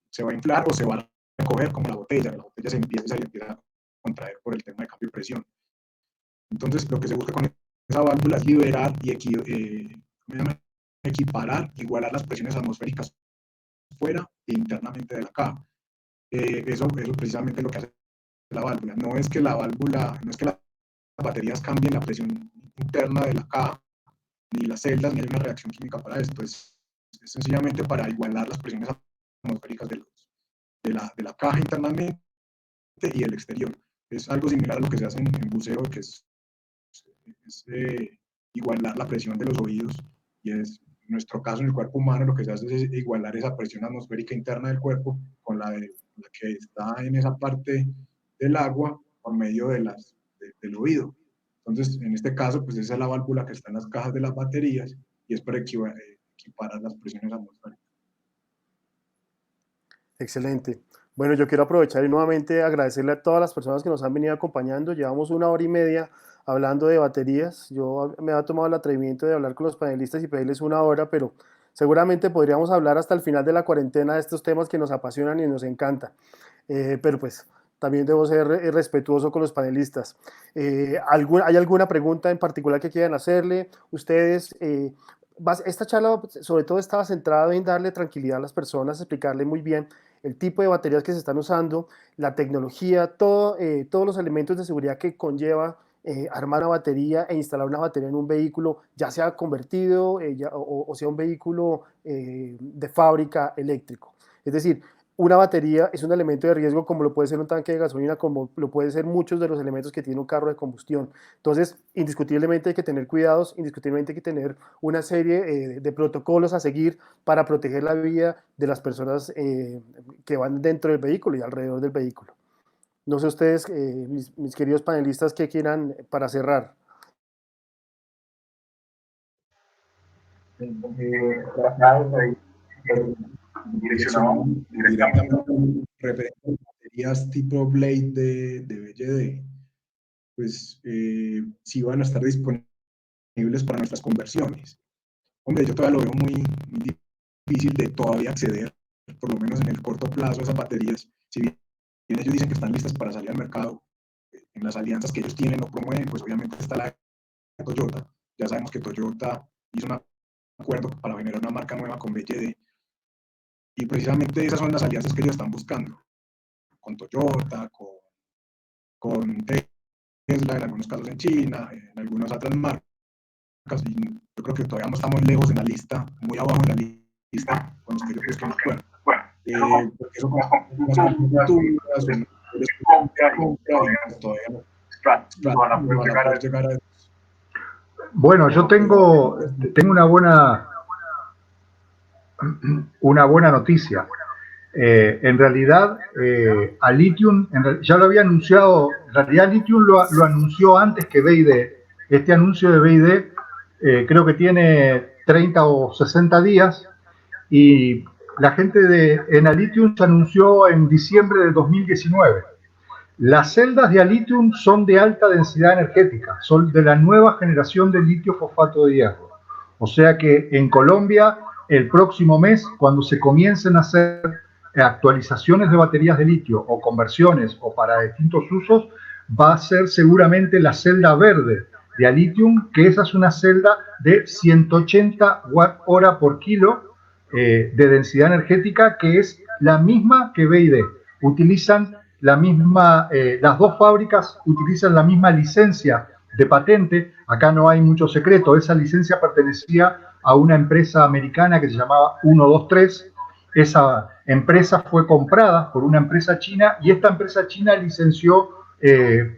se va a inflar o se va a recoger como la botella. La botella se empieza a contraer por el tema de cambio de presión. Entonces, lo que se busca con esa válvula es liberar y equiparar, igualar las presiones atmosféricas fuera e internamente de la caja. Eso precisamente es lo que hace la válvula. No es que las baterías cambien la presión interna de la caja, ni las celdas, ni hay una reacción química para esto. Es sencillamente para igualar las presiones atmosféricas de la caja internamente y el exterior. Es algo similar a lo que se hace en buceo, que es igualar la presión de los oídos, y es en nuestro caso en el cuerpo humano lo que se hace es igualar esa presión atmosférica interna del cuerpo con la que está en esa parte del agua por medio del oído. Entonces, en este caso, pues esa es la válvula que está en las cajas de las baterías y es para equiparar las presiones atmosféricas. Excelente. Bueno, yo quiero aprovechar y nuevamente agradecerle a todas las personas que nos han venido acompañando. Llevamos 1 hora y media hablando de baterías. Yo me he tomado el atrevimiento de hablar con los panelistas y pedirles 1 hora, pero seguramente podríamos hablar hasta el final de la cuarentena de estos temas que nos apasionan y nos encantan. Pero pues también debo ser respetuoso con los panelistas. ¿Hay alguna pregunta en particular que quieran hacerle? Ustedes, esta charla sobre todo estaba centrada en darle tranquilidad a las personas, explicarle muy bien el tipo de baterías que se están usando, la tecnología, todos los elementos de seguridad que conlleva armar una batería e instalar una batería en un vehículo, ya sea convertido o sea un vehículo de fábrica eléctrico. Es decir, una batería es un elemento de riesgo como lo puede ser un tanque de gasolina, como lo puede ser muchos de los elementos que tiene un carro de combustión. Entonces, indiscutiblemente hay que tener cuidados, indiscutiblemente hay que tener una serie de protocolos a seguir para proteger la vida de las personas que van dentro del vehículo y alrededor del vehículo. No sé ustedes, mis queridos panelistas, qué quieran para cerrar. Direccionado directamente referente a baterías tipo Blade de BYD, pues sí van a estar disponibles para nuestras conversiones. Hombre, yo todavía lo veo muy difícil de todavía acceder, por lo menos en el corto plazo, a esas baterías. Si bien ellos dicen que están listas para salir al mercado, en las alianzas que ellos tienen o promueven, pues obviamente está la de Toyota. Ya sabemos que Toyota hizo un acuerdo para generar una marca nueva con BYD, y precisamente esas son las alianzas que ellos están buscando, con Toyota, con Tesla, en algunos casos en China, en algunas otras marcas. Y yo creo que todavía no estamos lejos en la lista, muy abajo en la lista con los que ellos buscan acuerdo. Porque eso con las culturas, todavía no van a poder llegar a... Bueno, yo tengo una buena noticia. En realidad, a Lithium, ya lo había anunciado, en realidad Lithium lo anunció antes que BYD. Este anuncio de BYD creo que tiene 30 o 60 días, y la gente de Enalitium se anunció en diciembre de 2019. Las celdas de Alitium son de alta densidad energética, son de la nueva generación de litio fosfato de hierro. O sea que en Colombia, el próximo mes, cuando se comiencen a hacer actualizaciones de baterías de litio o conversiones o para distintos usos, va a ser seguramente la celda verde de Alitium, que esa es una celda de 180 Wh por kilo de densidad energética, que es la misma que BYD. Utilizan la misma, las dos fábricas utilizan la misma licencia de patente. Acá no hay mucho secreto. Esa licencia pertenecía a una empresa americana que se llamaba 123. Esa empresa fue comprada por una empresa china, y esta empresa china licenció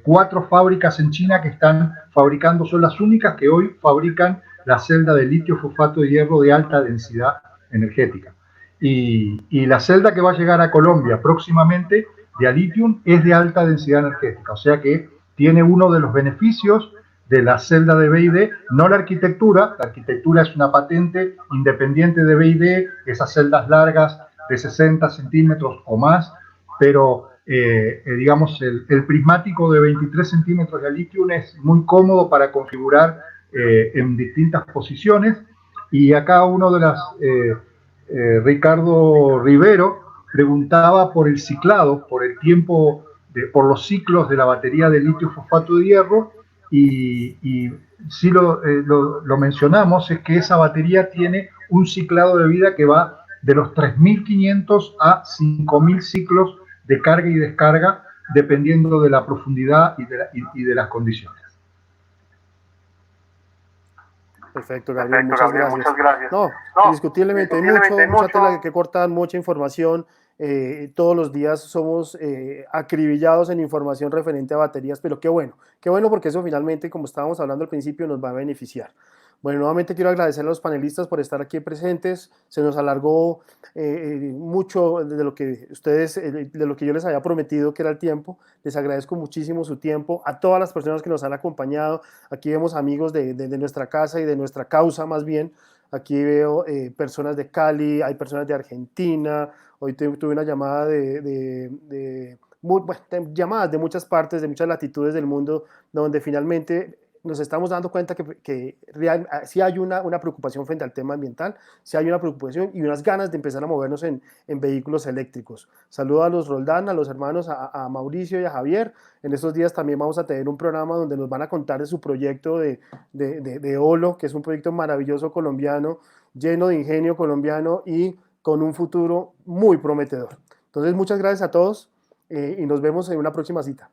4 fábricas en China que están fabricando, son las únicas que hoy fabrican la celda de litio fosfato de hierro de alta densidad energética. Y la celda que va a llegar a Colombia próximamente de Alitium es de alta densidad energética, o sea que tiene uno de los beneficios de la celda de BYD, no la arquitectura es una patente independiente de BYD, esas celdas largas de 60 centímetros o más, pero digamos el prismático de 23 centímetros de Alitium es muy cómodo para configurar en distintas posiciones. Y acá uno de las, Ricardo Rivero, preguntaba por el ciclado, por el tiempo, por los ciclos de la batería de litio fosfato de hierro, y sí lo mencionamos, es que esa batería tiene un ciclado de vida que va de los 3.500 a 5.000 ciclos de carga y descarga, dependiendo de la profundidad y de las condiciones. Perfecto, Gabriel, muchas gracias. No, indiscutiblemente, hay mucha tela que cortar, mucha información. Todos los días somos acribillados en información referente a baterías, pero qué bueno porque eso finalmente, como estábamos hablando al principio, nos va a beneficiar. Bueno, nuevamente quiero agradecer a los panelistas por estar aquí presentes. Se nos alargó mucho de lo que ustedes, de lo que yo les había prometido, que era el tiempo. Les agradezco muchísimo su tiempo. A todas las personas que nos han acompañado. Aquí vemos amigos de nuestra casa y de nuestra causa más bien. Aquí veo personas de Cali, hay personas de Argentina. Hoy tuve una llamada llamadas de muchas partes, de muchas latitudes del mundo, donde finalmente nos estamos dando cuenta que sí hay una preocupación frente al tema ambiental, sí hay una preocupación y unas ganas de empezar a movernos en vehículos eléctricos. Saludo a los Roldán, a los hermanos, a Mauricio y a Javier. En estos días también vamos a tener un programa donde nos van a contar de su proyecto de Olo, que es un proyecto maravilloso colombiano, lleno de ingenio colombiano y con un futuro muy prometedor. Entonces, muchas gracias a todos y nos vemos en una próxima cita.